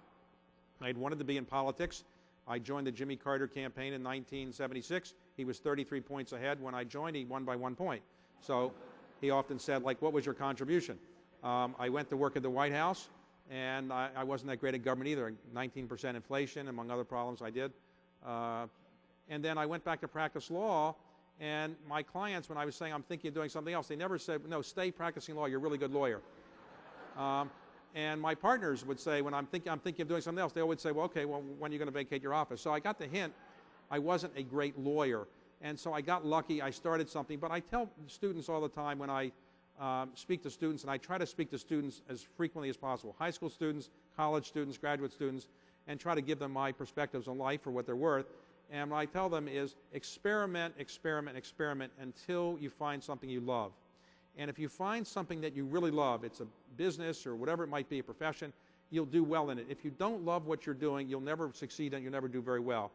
Speaker 3: I had wanted to be in politics. I joined the Jimmy Carter campaign in 1976. He was 33 points ahead. When I joined, he won by 1 point. So he often said, like, what was your contribution? I went to work at the White House, and I wasn't that great at government either. 19% inflation, among other problems I did. And then I went back to practice law, and my clients, when I was saying I'm thinking of doing something else, they never said, no, stay practicing law, you're a really good lawyer. And my partners would say, when I'm thinking of doing something else, they always say, well, okay, well, when are you going to vacate your office? So I got the hint I wasn't a great lawyer. And so I got lucky, I started something. But I tell students all the time when I speak to students, and I try to speak to students as frequently as possible, high school students, college students, graduate students, and try to give them my perspectives on life for what they're worth. And what I tell them is experiment, experiment, experiment until you find something you love. And if you find something that you really love, it's a business or whatever it might be, a profession, you'll do well in it. If you don't love what you're doing, you'll never succeed and you'll never do very well.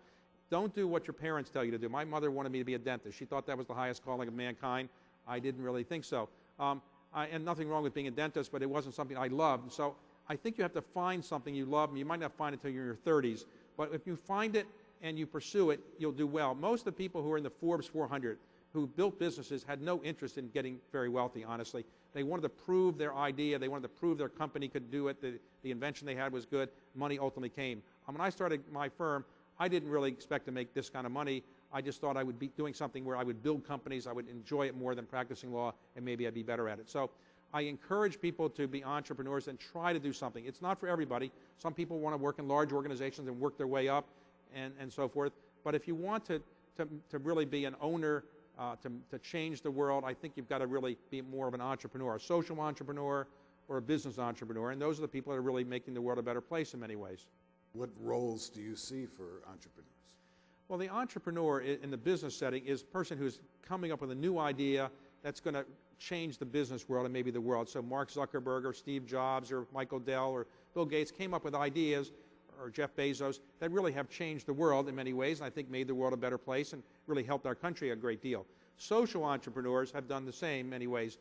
Speaker 3: Don't do what your parents tell you to do. My mother wanted me to be a dentist. She thought that was the highest calling of mankind. I didn't really think so. And nothing wrong with being a dentist, but it wasn't something I loved. So I think you have to find something you love, and you might not find it until you're in your 30s. But if you find it and you pursue it, you'll do well. Most of the people who are in the Forbes 400 who built businesses had no interest in getting very wealthy, honestly. They wanted to prove their idea. They wanted to prove their company could do it, the invention they had was good. Money ultimately came. When I started my firm, I didn't really expect to make this kind of money. I just thought I would be doing something where I would build companies, I would enjoy it more than practicing law, and maybe I'd be better at it. So I encourage people to be entrepreneurs and try to do something. It's not for everybody. Some people want to work in large organizations and work their way up and so forth. But if you want to really be an owner, to change the world, I think you've got to really be more of an entrepreneur, a social entrepreneur or a business entrepreneur. And those are the people that are really making the world a better place in many ways.
Speaker 2: What roles do you see for entrepreneurs?
Speaker 3: Well, the entrepreneur in the business setting is a person who's coming up with a new idea that's going to change the business world and maybe the world. So Mark Zuckerberg or Steve Jobs or Michael Dell or Bill Gates came up with ideas, or Jeff Bezos, that really have changed the world in many ways, and I think made the world a better place and really helped our country a great deal. Social entrepreneurs have done the same in many ways.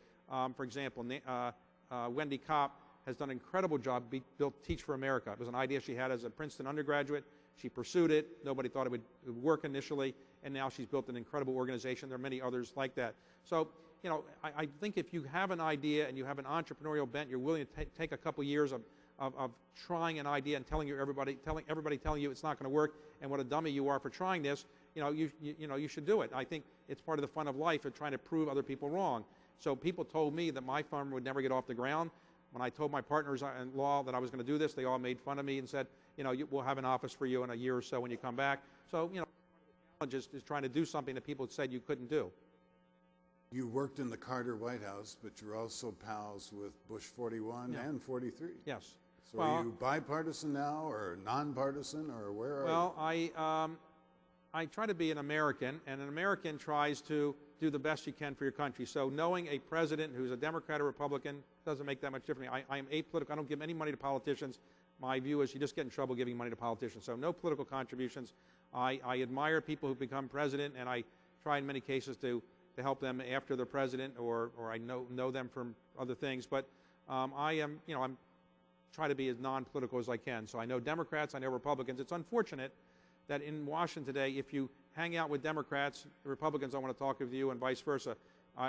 Speaker 3: For example, Wendy Kopp has done an incredible job, built Teach for America. It was an idea she had as a Princeton undergraduate. She pursued it. Nobody thought it would work initially, and now she's built an incredible organization. There are many others like that. So, I think if you have an idea and you have an entrepreneurial bent, you're willing to take a couple years of trying an idea and telling everybody you it's not going to work and what a dummy you are for trying this, you should do it. I think it's part of the fun of life of trying to prove other people wrong. So people told me that my firm would never get off the ground. When I told my partners in law that I was going to do this, they all made fun of me and said, we'll have an office for you in a year or so when you come back. So, the challenge is trying to do something that people said you couldn't do.
Speaker 2: You worked in the Carter White House, but you're also pals with Bush 41 and 43.
Speaker 3: Yes.
Speaker 2: So are you bipartisan now, or nonpartisan, or where are you?
Speaker 3: Well, I try to be an American, and an American tries to do the best you can for your country. So knowing a president who's a Democrat or Republican doesn't make that much difference. I am apolitical. I don't give any money to politicians. My view is you just get in trouble giving money to politicians. So no political contributions. I admire people who become president, and I try in many cases to help them after they're president, or I know them from other things. But I'm try to be as non-political as I can. So I know Democrats, I know Republicans. It's unfortunate that in Washington today, if you hang out with Democrats, the Republicans don't want to talk with you, and vice versa.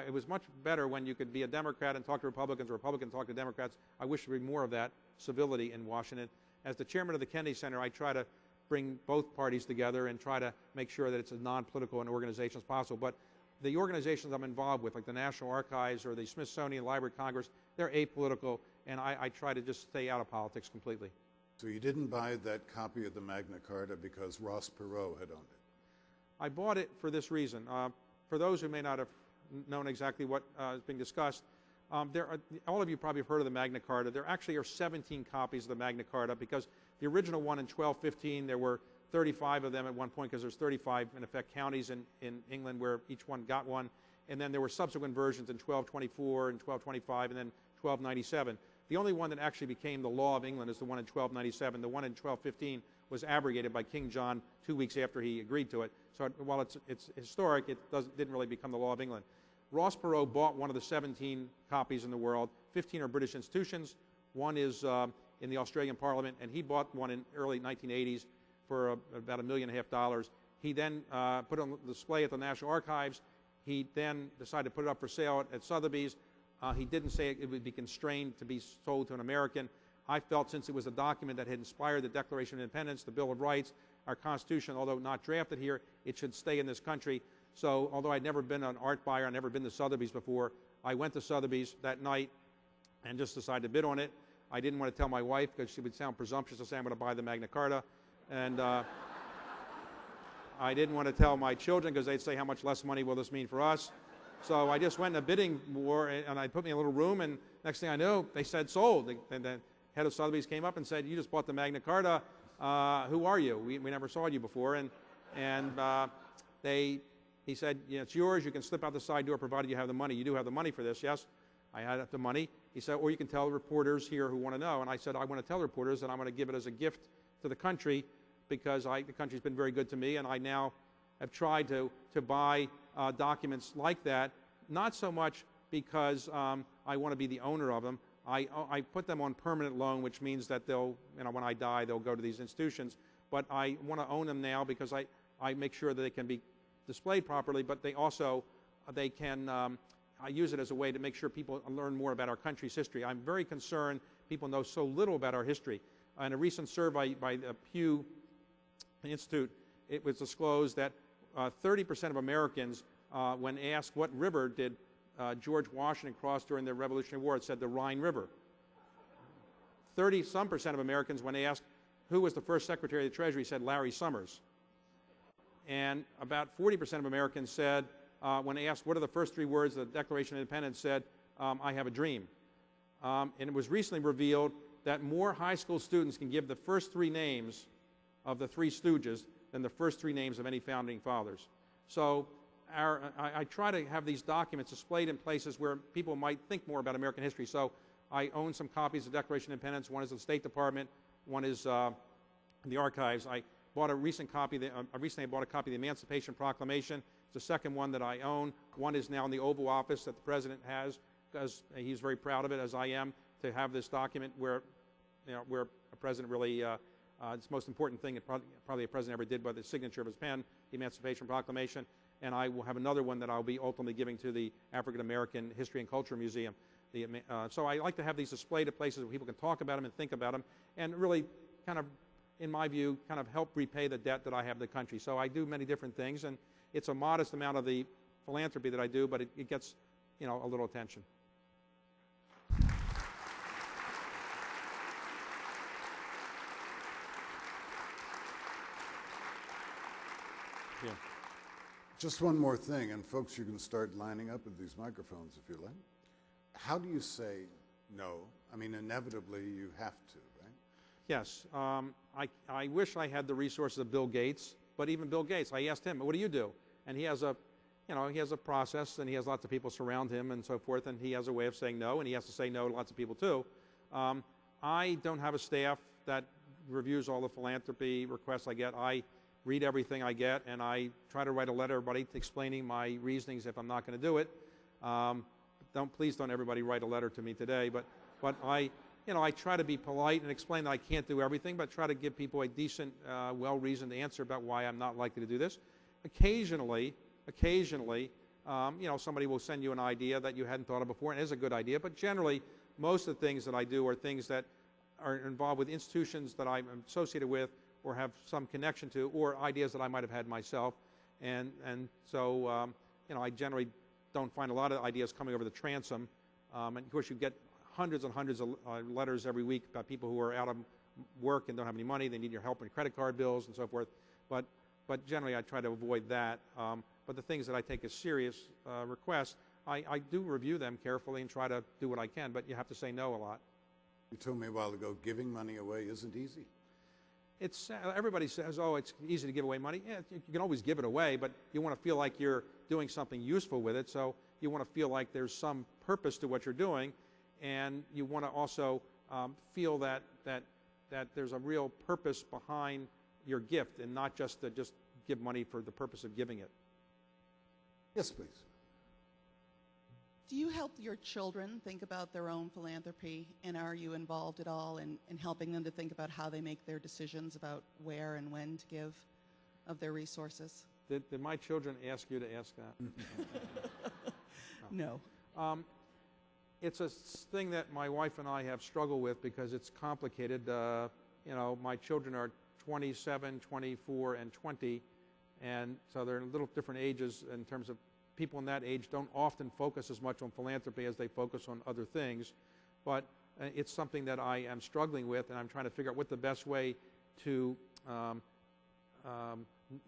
Speaker 3: It was much better when you could be a Democrat and talk to Republicans, or Republicans talk to Democrats. I wish there would be more of that civility in Washington. As the chairman of the Kennedy Center, I try to bring both parties together and try to make sure that it's as non-political an organization as possible. But the organizations I'm involved with, like the National Archives or the Smithsonian Library of Congress, they're apolitical, and I try to just stay out of politics completely.
Speaker 2: So you didn't buy that copy of the Magna Carta because Ross Perot had owned it?
Speaker 3: I bought it for this reason. For those who may not have known exactly what is being discussed, all of you probably have heard of the Magna Carta. There actually are 17 copies of the Magna Carta because the original one in 1215, there were 35 of them at one point because there's 35, in effect, counties in England where each one got one. And then there were subsequent versions in 1224 and 1225 and then 1297. The only one that actually became the law of England is the one in 1297. The one in 1215 was abrogated by King John 2 weeks after he agreed to it. So while it's historic, it didn't really become the law of England. Ross Perot bought one of the 17 copies in the world. 15 are British institutions. One is in the Australian Parliament, and he bought one in early 1980s for about $1.5 million. He then put it on display at the National Archives. He then decided to put it up for sale at Sotheby's. He didn't say it would be constrained to be sold to an American. I felt since it was a document that had inspired the Declaration of Independence, the Bill of Rights, our Constitution, although not drafted here, it should stay in this country. So although I'd never been an art buyer, I'd never been to Sotheby's before, I went to Sotheby's that night and just decided to bid on it. I didn't want to tell my wife because she would sound presumptuous to say I'm going to buy the Magna Carta. And I didn't want to tell my children because they'd say, how much less money will this mean for us? So I just went in a bidding war, and I put me in a little room, and next thing I knew, they said sold. And the head of Sotheby's came up and said, you just bought the Magna Carta. Who are you? We never saw you before. He said, yeah, it's yours. You can slip out the side door provided you have the money. You do have the money for this, yes? I had the money. He said, or you can tell reporters here who want to know. And I said, I want to tell reporters that I'm going to give it as a gift to the country because the country's been very good to me, and I now have tried to buy documents like that, not so much because I want to be the owner of them. I put them on permanent loan, which means that they'll, when I die, they'll go to these institutions. But I want to own them now because I make sure that they can be displayed properly, but they also, I use it as a way to make sure people learn more about our country's history. I'm very concerned people know so little about our history. In a recent survey by the Pew Institute, it was disclosed that 30% of Americans, when asked what river did George Washington cross during the Revolutionary War, it said the Rhine River. 30-some% of Americans, when asked who was the first Secretary of the Treasury, said Larry Summers. And about 40% of Americans said, when asked what are the first 3 words of the Declaration of Independence, said, I have a dream. And it was recently revealed that more high school students can give the first 3 names of the 3 Stooges than the first 3 names of any founding fathers. So I try to have these documents displayed in places where people might think more about American history. So I own some copies of the Declaration of Independence. One is in the State Department. One is in the archives. I bought a recent copy. Recently, I bought a copy of the Emancipation Proclamation. It's the second one that I own. One is now in the Oval Office that the President has, because he's very proud of it, as I am, to have this document where a President really, it's the most important thing that probably a President ever did by the signature of his pen, the Emancipation Proclamation. And I will have another one that I'll be ultimately giving to the African American History and Culture Museum. So I like to have these displayed at places where people can talk about them and think about them, and really kind of, in my view, kind of help repay the debt that I have to the country. So I do many different things, and it's a modest amount of the philanthropy that I do, but it gets, a little attention.
Speaker 2: Yeah. Just one more thing, and folks, you can start lining up at these microphones if you like. How do you say no? I mean, inevitably you have to, right?
Speaker 3: Yes. I wish I had the resources of Bill Gates, but even Bill Gates, I asked him, what do you do? And he has a process, and he has lots of people surround him and so forth, and he has a way of saying no, and he has to say no to lots of people too. I don't have a staff that reviews all the philanthropy requests I get. I read everything I get, and I try to write a letter to everybody explaining my reasonings if I'm not going to do it. Please don't everybody write a letter to me today, but I try to be polite and explain that I can't do everything, but try to give people a decent, well-reasoned answer about why I'm not likely to do this. Occasionally, somebody will send you an idea that you hadn't thought of before, and it is a good idea, but generally, most of the things that I do are things that are involved with institutions that I'm associated with or have some connection to, or ideas that I might have had myself. And so, I generally don't find a lot of ideas coming over the transom. And of course, you get hundreds and hundreds of letters every week about people who are out of work and don't have any money. They need your help with credit card bills and so forth. But generally, I try to avoid that. But the things that I take as serious requests, I do review them carefully and try to do what I can, but you have to say no a lot.
Speaker 2: You told me a while ago giving money away isn't easy.
Speaker 3: It's everybody says, oh, it's easy to give away money. Yeah, you can always give it away, but you want to feel like you're doing something useful with it. So you want to feel like there's some purpose to what you're doing, and you want to also feel that there's a real purpose behind your gift, and not just to just give money for the purpose of giving it.
Speaker 2: Yes, please.
Speaker 4: Do you help your children think about their own philanthropy, and are you involved at all in helping them to think about how they make their decisions about where and when to give of their resources?
Speaker 3: Did my children ask you to ask that?
Speaker 4: No.
Speaker 3: It's a thing that my wife and I have struggled with because it's complicated. My children are 27, 24, and 20, and so they're in little different ages in terms of people in that age don't often focus as much on philanthropy as they focus on other things. But it's something that I am struggling with, and I'm trying to figure out what the best way to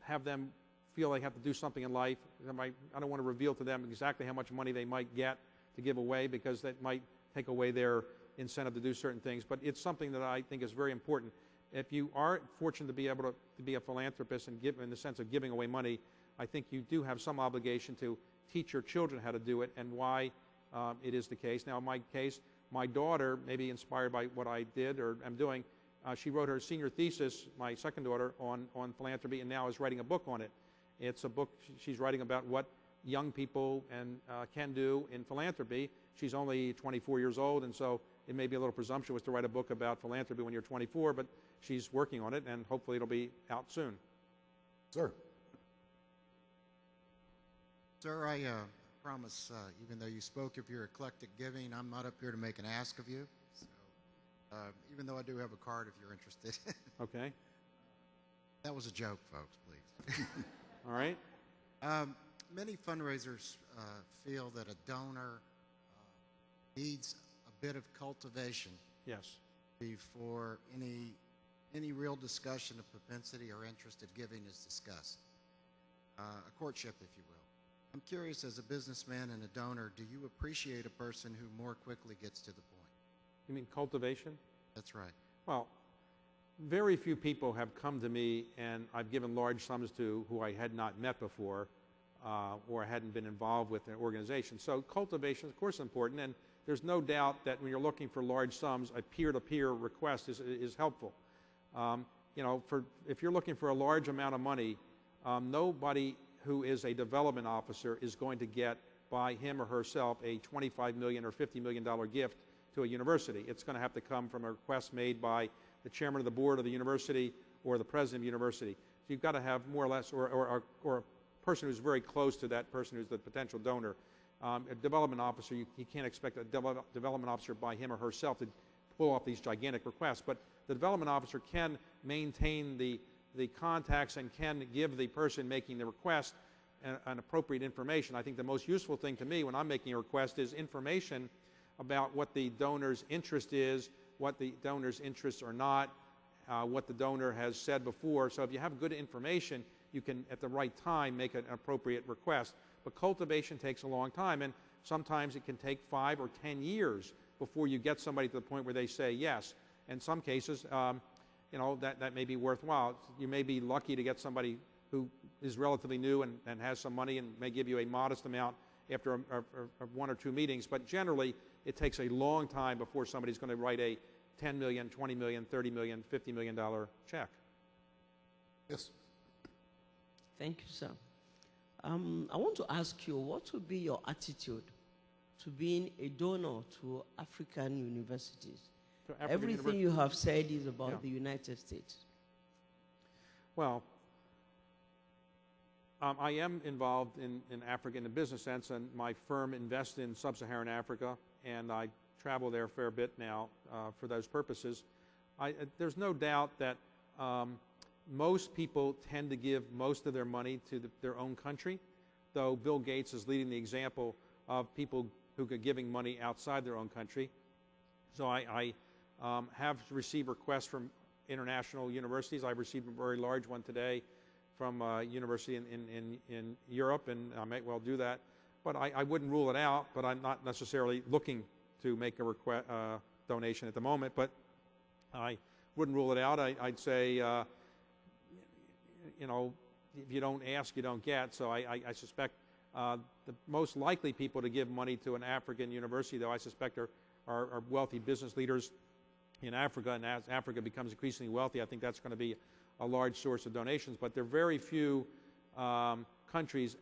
Speaker 3: have them feel they have to do something in life. I don't want to reveal to them exactly how much money they might get to give away, because that might take away their incentive to do certain things. But it's something that I think is very important. If you are fortunate to be able to be a philanthropist and give in the sense of giving away money, I think you do have some obligation to teach your children how to do it and why it is the case. Now, in my case, my daughter, maybe inspired by what I did or am doing, she wrote her senior thesis, my second daughter, on philanthropy, and now is writing a book on it. It's a book she's writing about what young people can do in philanthropy. She's only 24 years old, and so it may be a little presumptuous to write a book about philanthropy when you're 24, but she's working on it, and hopefully it'll be out soon.
Speaker 2: Sir.
Speaker 5: Sir, I promise, even though you spoke of your eclectic giving, I'm not up here to make an ask of you. So, even though I do have a card if you're interested.
Speaker 3: Okay.
Speaker 5: That was a joke, folks, please.
Speaker 3: All right.
Speaker 5: Many fundraisers feel that a donor needs a bit of cultivation
Speaker 3: Yes.
Speaker 5: before any real discussion of propensity or interest of giving is discussed. A courtship, if you will. I'm curious, as a businessman and a donor, do you appreciate a person who more quickly gets to the point?
Speaker 3: You mean cultivation?
Speaker 5: That's right.
Speaker 3: Well, very few people have come to me and I've given large sums to who I had not met before or hadn't been involved with an organization. So cultivation is, of course, important, and there's no doubt that when you're looking for large sums, a peer-to-peer request is helpful. If you're looking for a large amount of money, nobody who is a development officer is going to get by him or herself a $25 million or $50 million gift to a university. It's going to have to come from a request made by the chairman of the board of the university or the president of the university. So you've got to have more or less, or a person who's very close to that person who's the potential donor. A development officer, you can't expect a development officer by him or herself to pull off these gigantic requests, but the development officer can maintain the contacts and can give the person making the request an appropriate information. I think the most useful thing to me when I'm making a request is information about what the donor's interest is, what the donor's interests are not, what the donor has said before. So if you have good information, you can, at the right time, make an appropriate request. But cultivation takes a long time, and sometimes it can take 5 or 10 years before you get somebody to the point where they say yes. In some cases, that may be worthwhile. You may be lucky to get somebody who is relatively new and has some money and may give you a modest amount after 1 or 2 meetings, but generally it takes a long time before somebody's going to write a $10 million, $20 million, $30 million, $50 million check.
Speaker 2: Yes.
Speaker 6: Thank you, sir. I want to ask you, what would be your attitude to being a donor to African universities? Everything you have said is about the United States.
Speaker 3: Well, I am involved in Africa in a business sense, and my firm invests in sub-Saharan Africa, and I travel there a fair bit now for those purposes. There's no doubt that most people tend to give most of their money to their own country, though Bill Gates is leading the example of people who are giving money outside their own country. So I have received requests from international universities. I received a very large one today from a university in Europe, and I might well do that. But I wouldn't rule it out, but I'm not necessarily looking to make a donation at the moment, but I wouldn't rule it out. I'd say, you know, if you don't ask, you don't get. So I suspect the most likely people to give money to an African university, though, I suspect are wealthy business leaders in Africa, and as Africa becomes increasingly wealthy, I think that's going to be a large source of donations. But there are very few countries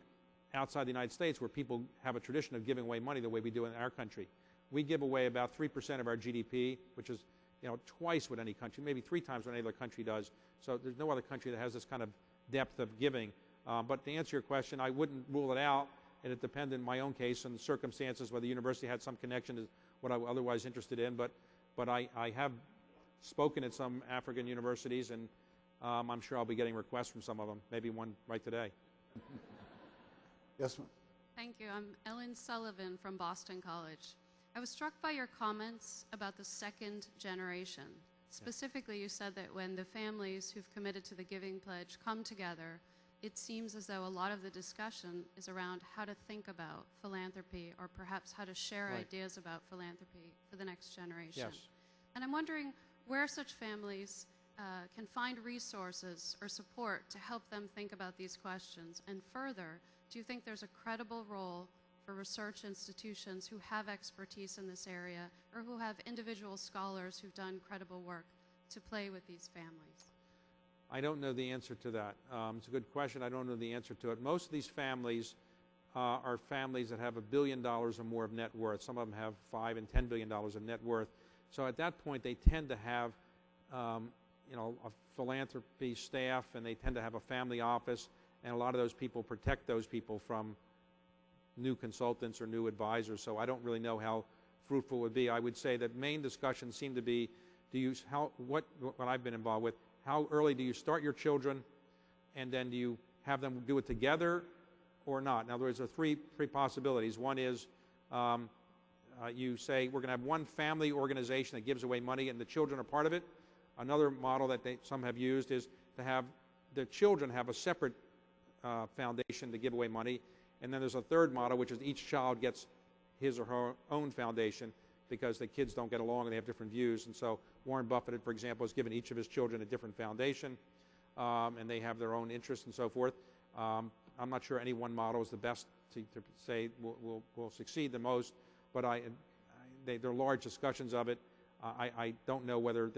Speaker 3: outside the United States where people have a tradition of giving away money the way we do in our country. We give away about 3% of our GDP, which is, you know, twice what any country, maybe 3 times what any other country does. So there's no other country that has this kind of depth of giving. But to answer your question, I wouldn't rule it out, and it depends in my own case on the circumstances, whether the university had some connection to what I was otherwise interested in. But I have spoken at some African universities, and I'm sure I'll be getting requests from some of them, maybe one right today.
Speaker 2: Yes, ma'am.
Speaker 7: Thank you. I'm Ellen Sullivan from Boston College. I was struck by your comments about the second generation. Specifically, you said that when the families who've committed to the Giving Pledge come together, it seems as though a lot of the discussion is around how to think about philanthropy, or perhaps how to share ideas about philanthropy for the next generation.
Speaker 3: Yes.
Speaker 7: And I'm wondering where such families can find resources or support to help them think about these questions. And further, do you think there's a credible role for research institutions who have expertise in this area, or who have individual scholars who've done credible work to play with these families?
Speaker 3: I don't know the answer to that. It's a good question. I don't know the answer to it. Most of these families are families that have $1 billion or more of net worth. Some of them have $5 and $10 billion of net worth. So at that point, they tend to have, you know, a philanthropy staff, and they tend to have a family office, and a lot of those people protect those people from new consultants or new advisors. So I don't really know how fruitful it would be. I would say that main discussions seem to be, what I've been involved with, how early do you start your children, and then do you have them do it together or not? In other words, there are three possibilities. One is you say we're going to have one family organization that gives away money and the children are part of it. Another model that some have used is to have the children have a separate foundation to give away money. And then there's a third model, which is each child gets his or her own foundation, because the kids don't get along and they have different views. And so Warren Buffett, for example, has given each of his children a different foundation, and they have their own interests and so forth. I'm not sure any one model is the best to say will succeed the most, but there are large discussions of it. I don't know whether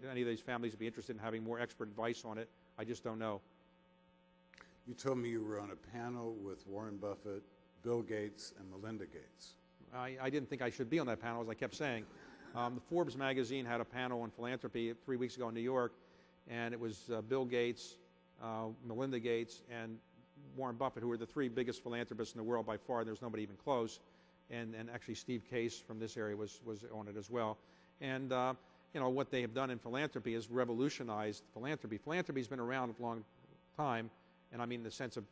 Speaker 3: any of these families would be interested in having more expert advice on it. I just don't know.
Speaker 2: You told me you were on a panel with Warren Buffett, Bill Gates, and Melinda Gates.
Speaker 3: I didn't think I should be on that panel, as I kept saying. The Forbes magazine had a panel on philanthropy 3 weeks ago in New York, and it was Bill Gates, Melinda Gates, and Warren Buffett, who were the 3 biggest philanthropists in the world by far. There's nobody even close. And actually Steve Case from this area was on it as well. And you know, what they have done in philanthropy is revolutionized philanthropy. Philanthropy's been around a long time, and I mean in the sense of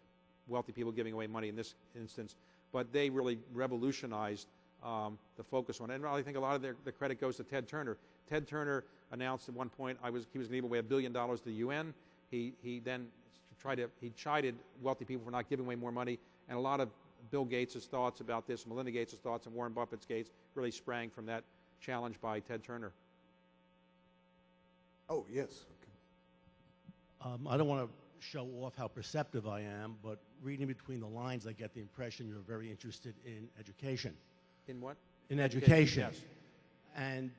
Speaker 3: wealthy people giving away money in this instance, but they really revolutionized the focus on it. And I think a lot of the credit goes to Ted Turner. Ted Turner announced at one point he was going to give away $1 billion to the UN. He then chided wealthy people for not giving away more money, and a lot of Bill Gates' thoughts about this, Melinda Gates' thoughts, and Warren Buffett's gates really sprang from that challenge by Ted Turner.
Speaker 2: Oh, yes. Okay.
Speaker 8: I don't want to show off how perceptive I am, but reading between the lines, I get the impression you're very interested in education.
Speaker 3: In what?
Speaker 8: In education.
Speaker 3: Yes.
Speaker 8: And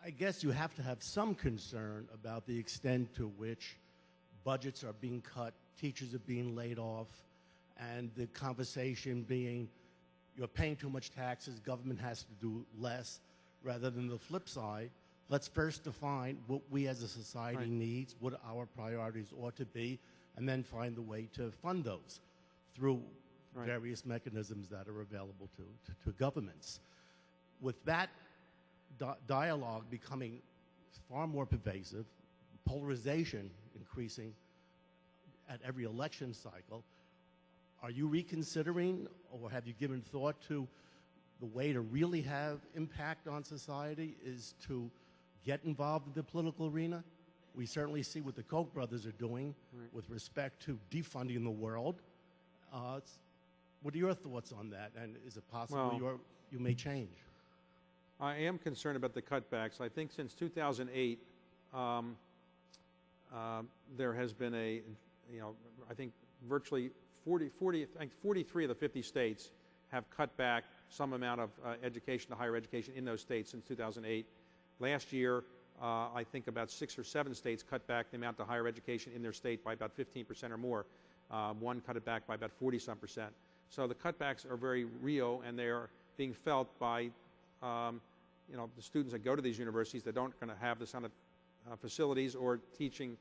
Speaker 8: I guess you have to have some concern about the extent to which budgets are being cut, teachers are being laid off, and the conversation being you're paying too much taxes, government has to do less, rather than the flip side. Let's first define what we as a society needs, what our priorities ought to be, and then find the way to fund those through various mechanisms that are available to governments. With that dialogue becoming far more pervasive, polarization increasing at every election cycle, are you reconsidering, or have you given thought to the way to really have impact on society is to get involved in the political arena? We certainly see what the Koch brothers are doing with respect to defunding the world. what are your thoughts on that? And is it possible you may change?
Speaker 3: I am concerned about the cutbacks. I think since 2008, there has been I think virtually 43 of the 50 states have cut back some amount of education to higher education in those states since 2008. Last year, I think about 6 or 7 states cut back the amount to higher education in their state by about 15% or more. One cut it back by about 40-some%. So the cutbacks are very real, and they are being felt by the students that go to these universities that don't going to have the kind of facilities or teaching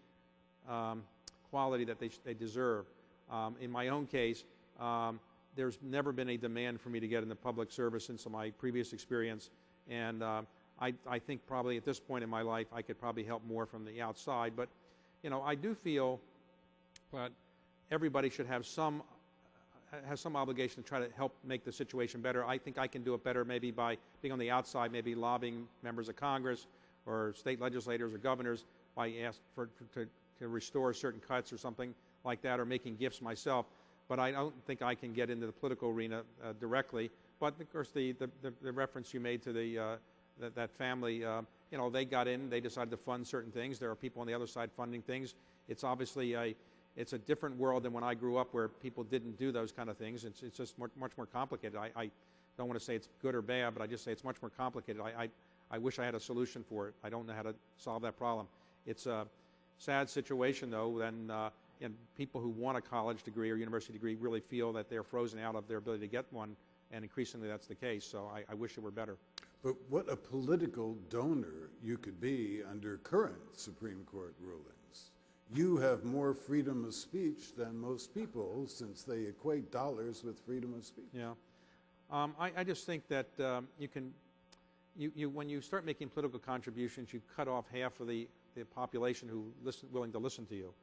Speaker 3: quality that they deserve. In my own case, there's never been a demand for me to get into public service since my previous experience, and I think probably at this point in my life I could probably help more from the outside. But I do feel that everybody should have some obligation to try to help make the situation better. I think I can do it better maybe by being on the outside, maybe lobbying members of Congress or state legislators or governors by asking to restore certain cuts or something like that, or making gifts myself. But I don't think I can get into the political arena directly. But of course, the reference you made to that family, they got in, they decided to fund certain things. There are people on the other side funding things. It's obviously it's a different world than when I grew up, where people didn't do those kind of things. It's just much more complicated. I don't want to say it's good or bad, but I just say it's much more complicated. I wish I had a solution for it. I don't know how to solve that problem. It's a sad situation, though, and people who want a college degree or university degree really feel that they're frozen out of their ability to get one, and increasingly that's the case. So I wish it were better.
Speaker 2: But what a political donor you could be under current Supreme Court rulings. You have more freedom of speech than most people, since they equate dollars with freedom of speech.
Speaker 3: Yeah. I just think that when you start making political contributions, you cut off half of the population who willing to listen to you.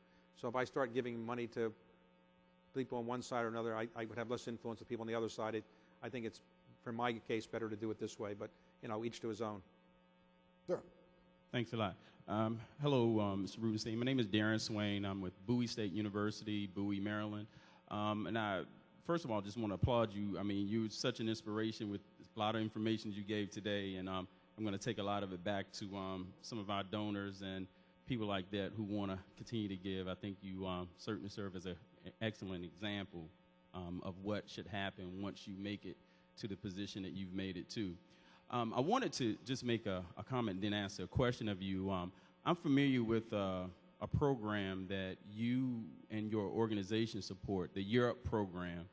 Speaker 3: So if I start giving money to people on one side or another, I would have less influence with people on the other side. I think it's, for my case, better to do it this way. But each to his own.
Speaker 2: Sure.
Speaker 9: Thanks a lot. Hello, Mr. Rubenstein. My name is Darren Swain. I'm with Bowie State University, Bowie, Maryland. And I, first of all, just want to applaud you. I mean, you're such an inspiration with a lot of information you gave today, and I'm going to take a lot of it back to some of our donors and people like that who want to continue to give. I think you certainly serve as an excellent example of what should happen once you make it to the position that you've made it to. I wanted to just make a comment and then ask a question of you. I'm familiar with a program that you and your organization support, the Europe program,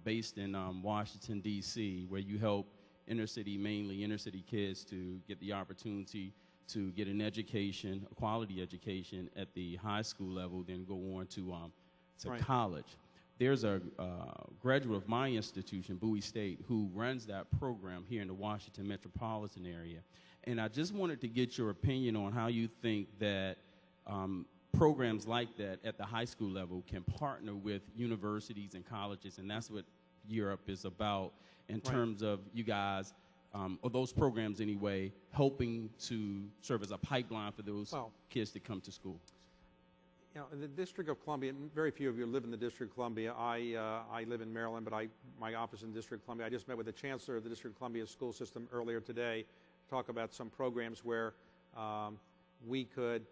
Speaker 9: based in Washington, D.C., where you help mainly inner city kids to get the opportunity to get an education, a quality education at the high school level, then go on to
Speaker 3: Right.
Speaker 9: college. There's a graduate of my institution, Bowie State, who runs that program here in the Washington metropolitan area. And I just wanted to get your opinion on how you think that programs like that at the high school level can partner with universities and colleges, and that's what Europe is about in terms of you guys, or those programs anyway, helping to serve as a pipeline for those kids to come to school.
Speaker 3: In the District of Columbia, very few of you live in the District of Columbia. I live in Maryland, but my office is in the District of Columbia. I just met with the Chancellor of the District of Columbia school system earlier today to talk about some programs where we could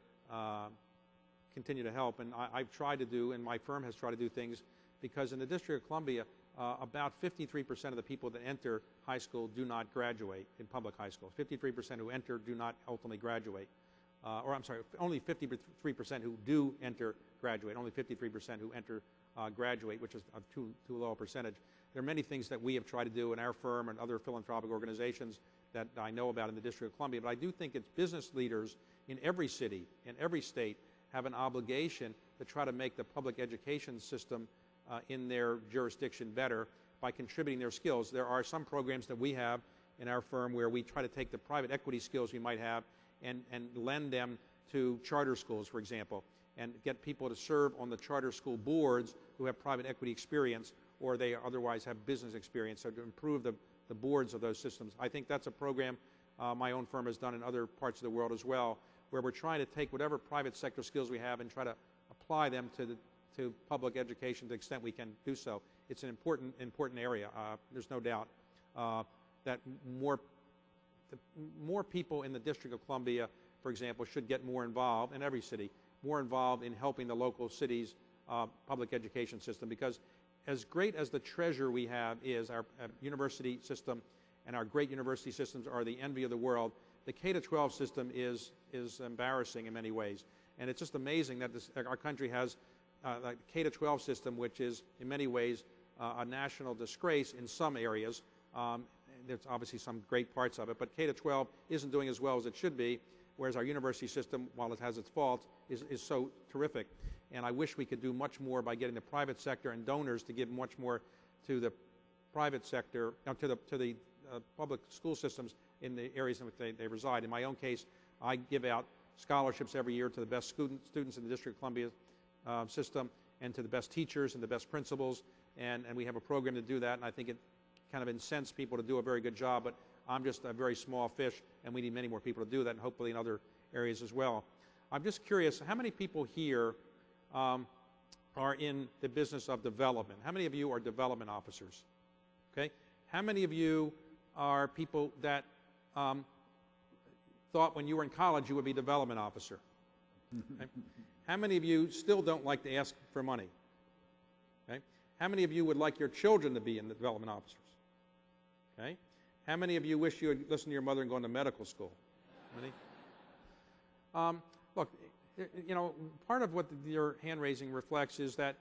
Speaker 3: continue to help. And I've tried to do, and my firm has tried to do things, because in the District of Columbia, about 53% of the people that enter high school do not graduate in public high schools. 53% who enter do not ultimately graduate. Only 53% who do enter graduate. Only 53% who enter graduate, which is a too low a percentage. There are many things that we have tried to do in our firm and other philanthropic organizations that I know about in the District of Columbia, but I do think it's business leaders in every city, in every state, have an obligation to try to make the public education system in their jurisdiction better by contributing their skills. There are some programs that we have in our firm where we try to take the private equity skills we might have and lend them to charter schools, for example, and get people to serve on the charter school boards who have private equity experience, or they otherwise have business experience, so to improve the boards of those systems. I think that's a program my own firm has done in other parts of the world as well, where we're trying to take whatever private sector skills we have and try to apply them to public education to the extent we can do so. it's an important area. There's no doubt that more people in the District of Columbia, for example, should get more involved, in every city, more involved in helping the local city's public education system, because as great as the treasure we have is, our university system and our great university systems are the envy of the world, the K-12 system is embarrassing in many ways. And it's just amazing that our country has a K-12 system, which is in many ways a national disgrace in some areas. There's obviously some great parts of it, but K-12 isn't doing as well as it should be, whereas our university system, while it has its faults, is so terrific. And I wish we could do much more by getting the private sector and donors to give much more to the private sector, to the public school systems in the areas in which they reside. In my own case, I give out scholarships every year to the best students in the District of Columbia system, and to the best teachers and the best principals, and we have a program to do that, and I think it kind of incents people to do a very good job, but I'm just a very small fish, and we need many more people to do that, and hopefully in other areas as well. I'm just curious, how many people here are in the business of development? How many of you are development officers? Okay? How many of you are people that thought when you were in college you would be a development officer? Okay? How many of you still don't like to ask for money? Okay? How many of you would like your children to be in the development officers? Okay? How many of you wish you would listen to your mother and go into medical school? Many? Look, you know, part of what your hand raising reflects is that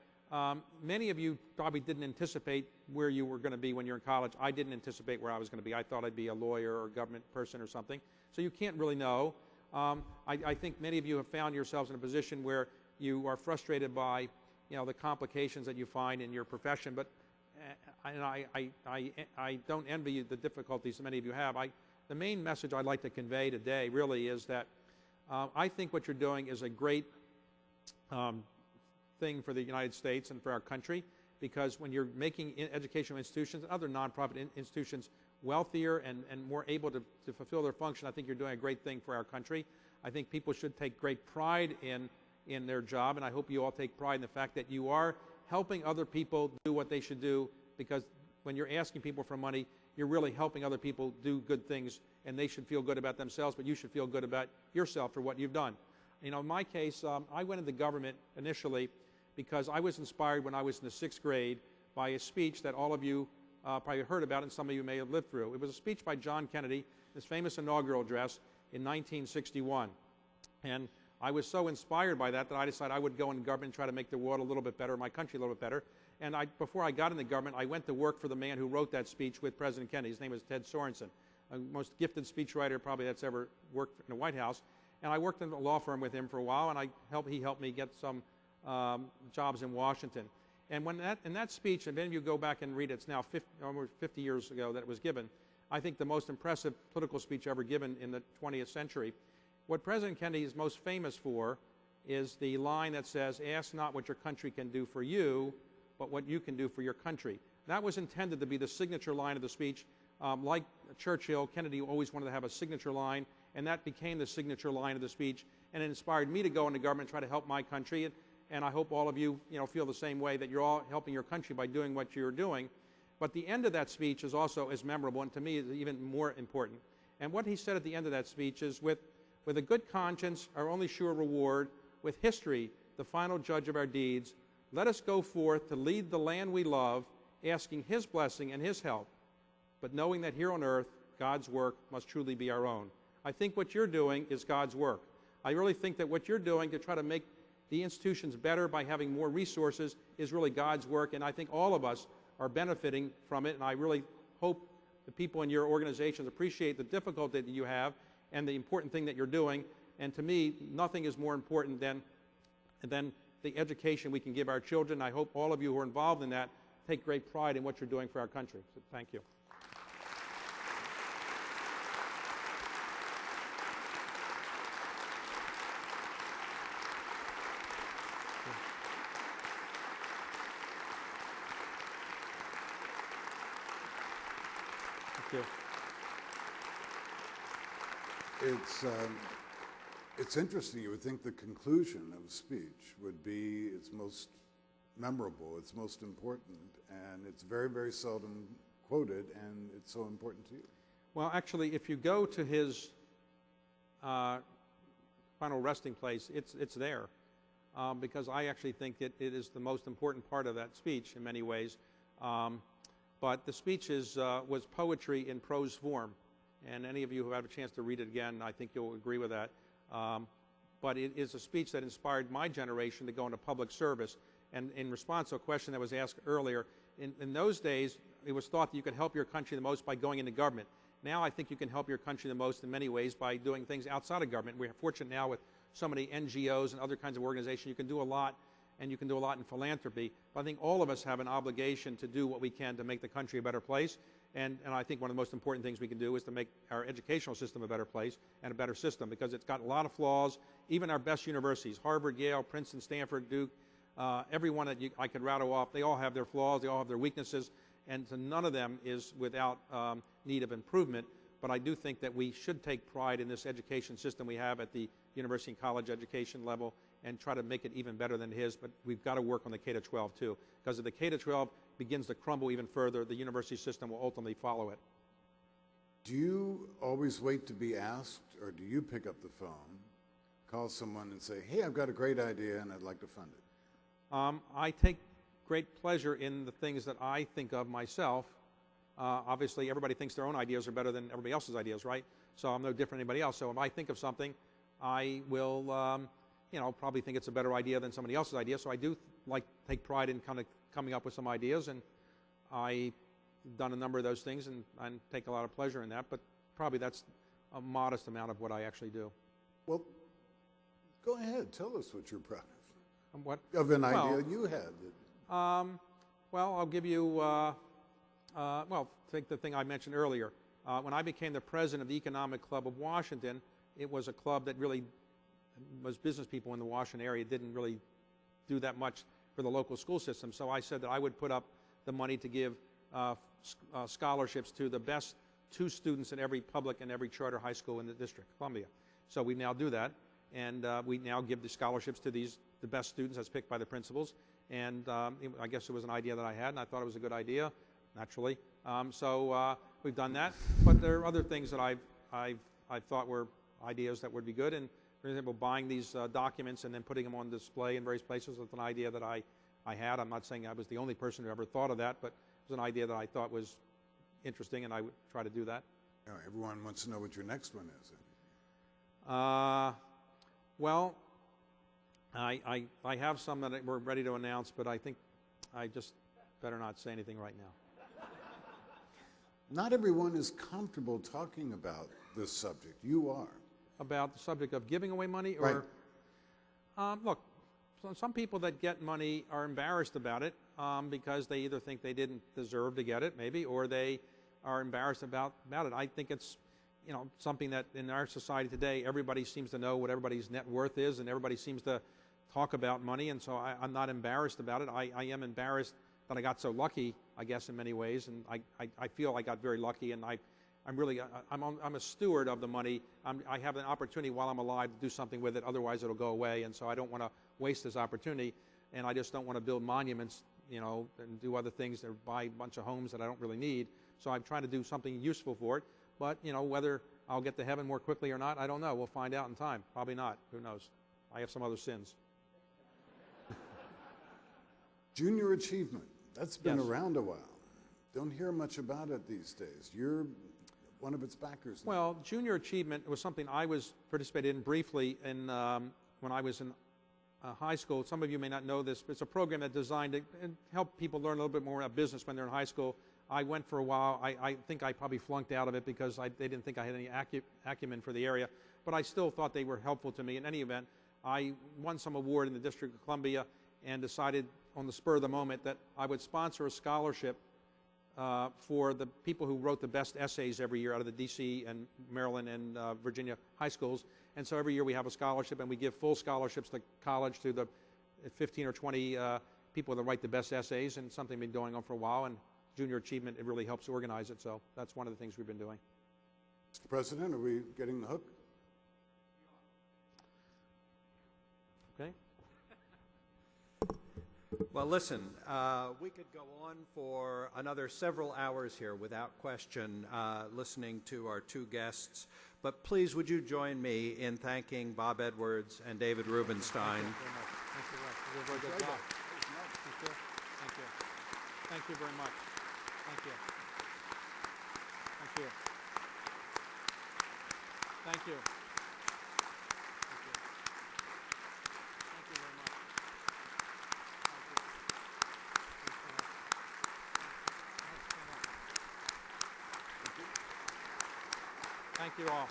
Speaker 3: many of you probably didn't anticipate where you were going to be when you're in college. I didn't anticipate where I was going to be. I thought I'd be a lawyer or a government person or something. So you can't really know. I think many of you have found yourselves in a position where you are frustrated by, you know, the complications that you find in your profession. But I don't envy you the difficulties that many of you have. The main message I'd like to convey today really is that I think what you're doing is a great thing for the United States and for our country, because when you're making educational institutions and other nonprofit institutions wealthier and more able to fulfill their function, I think you're doing a great thing for our country. I think people should take great pride in their job, and I hope you all take pride in the fact that you are helping other people do what they should do, because when you're asking people for money, you're really helping other people do good things, and they should feel good about themselves, but you should feel good about yourself for what you've done. You know, in my case, I went into government initially because I was inspired when I was in the 6th grade by a speech that all of you probably heard about, and some of you may have lived through. It was a speech by John Kennedy, his famous inaugural address in 1961. And I was so inspired by that I decided I would go into government and try to make the world a little bit better, my country a little bit better. And before I got into government, I went to work for the man who wrote that speech with President Kennedy. His name was Ted Sorensen, the most gifted speechwriter probably that's ever worked in the White House. And I worked in a law firm with him for a while, and he helped me get some jobs in Washington. And in that speech, and then you go back and read it, it's now almost 50 years ago that it was given, I think the most impressive political speech ever given in the 20th century. What President Kennedy is most famous for is the line that says, "Ask not what your country can do for you, but what you can do for your country." That was intended to be the signature line of the speech. Like Churchill, Kennedy always wanted to have a signature line, and that became the signature line of the speech, and it inspired me to go into government and try to help my country. And I hope all of you, feel the same way, that you're all helping your country by doing what you're doing. But the end of that speech is also as memorable, and to me is even more important. And what he said at the end of that speech is, with a good conscience, our only sure reward, with history, the final judge of our deeds, let us go forth to lead the land we love, asking his blessing and his help, but knowing that here on earth, God's work must truly be our own. I think what you're doing is God's work. I really think that what you're doing to try to make the institutions better by having more resources is really God's work, and I think all of us are benefiting from it, and I really hope the people in your organizations appreciate the difficulty that you have and the important thing that you're doing. And to me, nothing is more important than the education we can give our children. I hope all of you who are involved in that take great pride in what you're doing for our country. So thank you. Thank you.
Speaker 2: It's interesting. You would think the conclusion of a speech would be its most memorable, it's most important, and it's very, very seldom quoted, and it's so important to you.
Speaker 3: Well, actually, if you go to his final resting place, it's there, because I actually think it is the most important part of that speech in many ways. But the speech was poetry in prose form, and any of you who have a chance to read it again, I think you'll agree with that. But it is a speech that inspired my generation to go into public service. And in response to a question that was asked earlier, in those days, it was thought that you could help your country the most by going into government. Now I think you can help your country the most in many ways by doing things outside of government. We're fortunate now with so many NGOs and other kinds of organizations. You can do a lot, and you can do a lot in philanthropy. But I think all of us have an obligation to do what we can to make the country a better place. And I think one of the most important things we can do is to make our educational system a better place and a better system, because it's got a lot of flaws. Even our best universities, Harvard, Yale, Princeton, Stanford, Duke, every one that I could rattle off, they all have their flaws, they all have their weaknesses, and so none of them is without need of improvement. But I do think that we should take pride in this education system we have at the university and college education level and try to make it even better than it is. But we've got to work on the K-12 too, because if the K-12 begins to crumble even further, the university system will ultimately follow it.
Speaker 2: Do you always wait to be asked, or do you pick up the phone, call someone and say, hey, I've got a great idea and I'd like to fund it?
Speaker 3: I take great pleasure in the things that I think of myself. Obviously, everybody thinks their own ideas are better than everybody else's ideas, right? So I'm no different than anybody else. So if I think of something, I will, probably think it's a better idea than somebody else's idea. So I do take pride in kind of coming up with some ideas, and I've done a number of those things and take a lot of pleasure in that. But probably that's a modest amount of what I actually do.
Speaker 2: Well, go ahead. Tell us what you're proud of.
Speaker 3: What?
Speaker 2: Of an idea you had.
Speaker 3: Well, I'll give you, take the thing I mentioned earlier. When I became the president of the Economic Club of Washington, it was a club that really was business people in the Washington area. It didn't really do that much for the local school system. So I said that I would put up the money to give scholarships to the best 2 students in every public and every charter high school in the District of Columbia. So we now do that, and we now give the scholarships to the best students as picked by the principals. And I guess it was an idea that I had, and I thought it was a good idea, naturally. So we've done that. But there are other things that I thought were ideas that would be good. And for example, buying these documents and then putting them on display in various places was an idea that I had. I'm not saying I was the only person who ever thought of that, but it was an idea that I thought was interesting, and I would try to do that.
Speaker 2: Everyone wants to know what your next one is.
Speaker 3: Well, I have some that we're ready to announce, but I think I just better not say anything right now.
Speaker 2: Not everyone is comfortable talking about this subject. You are.
Speaker 3: About the subject of giving away money? Or,
Speaker 2: right.
Speaker 3: Look, some people that get money are embarrassed about it because they either think they didn't deserve to get it, maybe, or they are embarrassed about it. I think it's something that in our society today, everybody seems to know what everybody's net worth is, and everybody seems to talk about money, and so I'm not embarrassed about it. I am embarrassed that I got so lucky, I guess, in many ways, and I feel I got very lucky, and I'm a steward of the money. I have an opportunity while I'm alive to do something with it, otherwise it'll go away, and so I don't want to waste this opportunity, and I just don't want to build monuments, and do other things, or buy a bunch of homes that I don't really need. So I'm trying to do something useful for it, but whether I'll get to heaven more quickly or not, I don't know. We'll find out in time. Probably not. Who knows? I have some other sins.
Speaker 2: Junior achievement. That's been
Speaker 3: Yes.
Speaker 2: around a while. Don't hear much about it these days. You're one of its backers now.
Speaker 3: Well, junior achievement was something I participated in briefly when I was in high school. Some of you may not know this, but it's a program that's designed to help people learn a little bit more about business when they're in high school. I went for a while. I think I probably flunked out of it because they didn't think I had any acumen for the area, but I still thought they were helpful to me. In any event, I won some award in the District of Columbia and decided on the spur of the moment that I would sponsor a scholarship for the people who wrote the best essays every year out of the D.C. and Maryland and Virginia high schools. And so every year we have a scholarship, and we give full scholarships to college to the 15 or 20 people that write the best essays, and something been going on for a while. And junior achievement, it really helps organize it. So that's one of the things we've been doing.
Speaker 2: Mr. President, are we getting the hook?
Speaker 3: Okay.
Speaker 1: Well, listen, we could go on for another several hours here without question, listening to our two guests. But please, would you join me in thanking Bob Edwards and David Rubenstein?
Speaker 3: Thank you very much. Thank you, Russ. You did a very good job. Thank you. Thank you. Thank you very much. Thank you. Thank you. Thank you. Thank you. Thank you very much. Thank you all.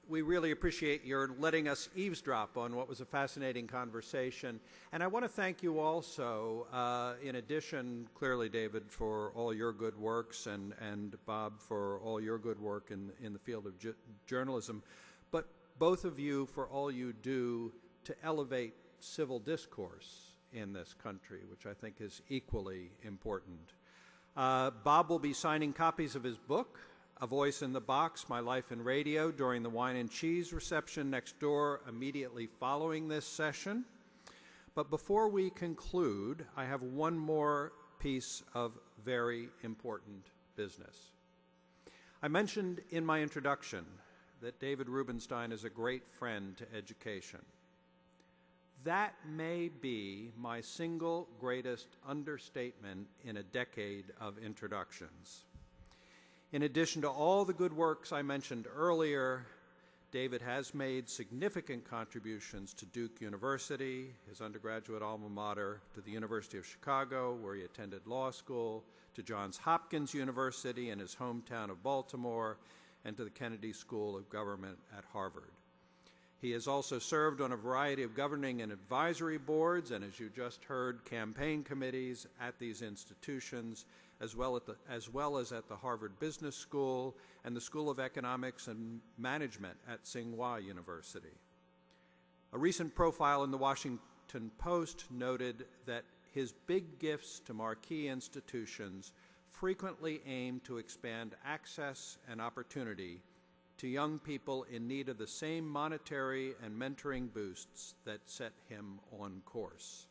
Speaker 1: We really appreciate your letting us eavesdrop on what was a fascinating conversation. And I want to thank you also, in addition, clearly, David, for all your good works, and Bob, for all your good work in the field of journalism, but both of you for all you do to elevate civil discourse in this country, which I think is equally important. Bob will be signing copies of his book, A Voice in the Box, My Life in Radio, during the Wine and Cheese reception next door immediately following this session. But before we conclude, I have one more piece of very important business. I mentioned in my introduction that David Rubenstein is a great friend to education. That may be my single greatest understatement in a decade of introductions. In addition to all the good works I mentioned earlier, David has made significant contributions to Duke University, his undergraduate alma mater, to the University of Chicago, where he attended law school, to Johns Hopkins University in his hometown of Baltimore, and to the Kennedy School of Government at Harvard. He has also served on a variety of governing and advisory boards, and as you just heard, campaign committees at these institutions, as well as at the Harvard Business School and the School of Economics and Management at Tsinghua University. A recent profile in the Washington Post noted that his big gifts to marquee institutions frequently aim to expand access and opportunity to young people in need of the same monetary and mentoring boosts that set him on course.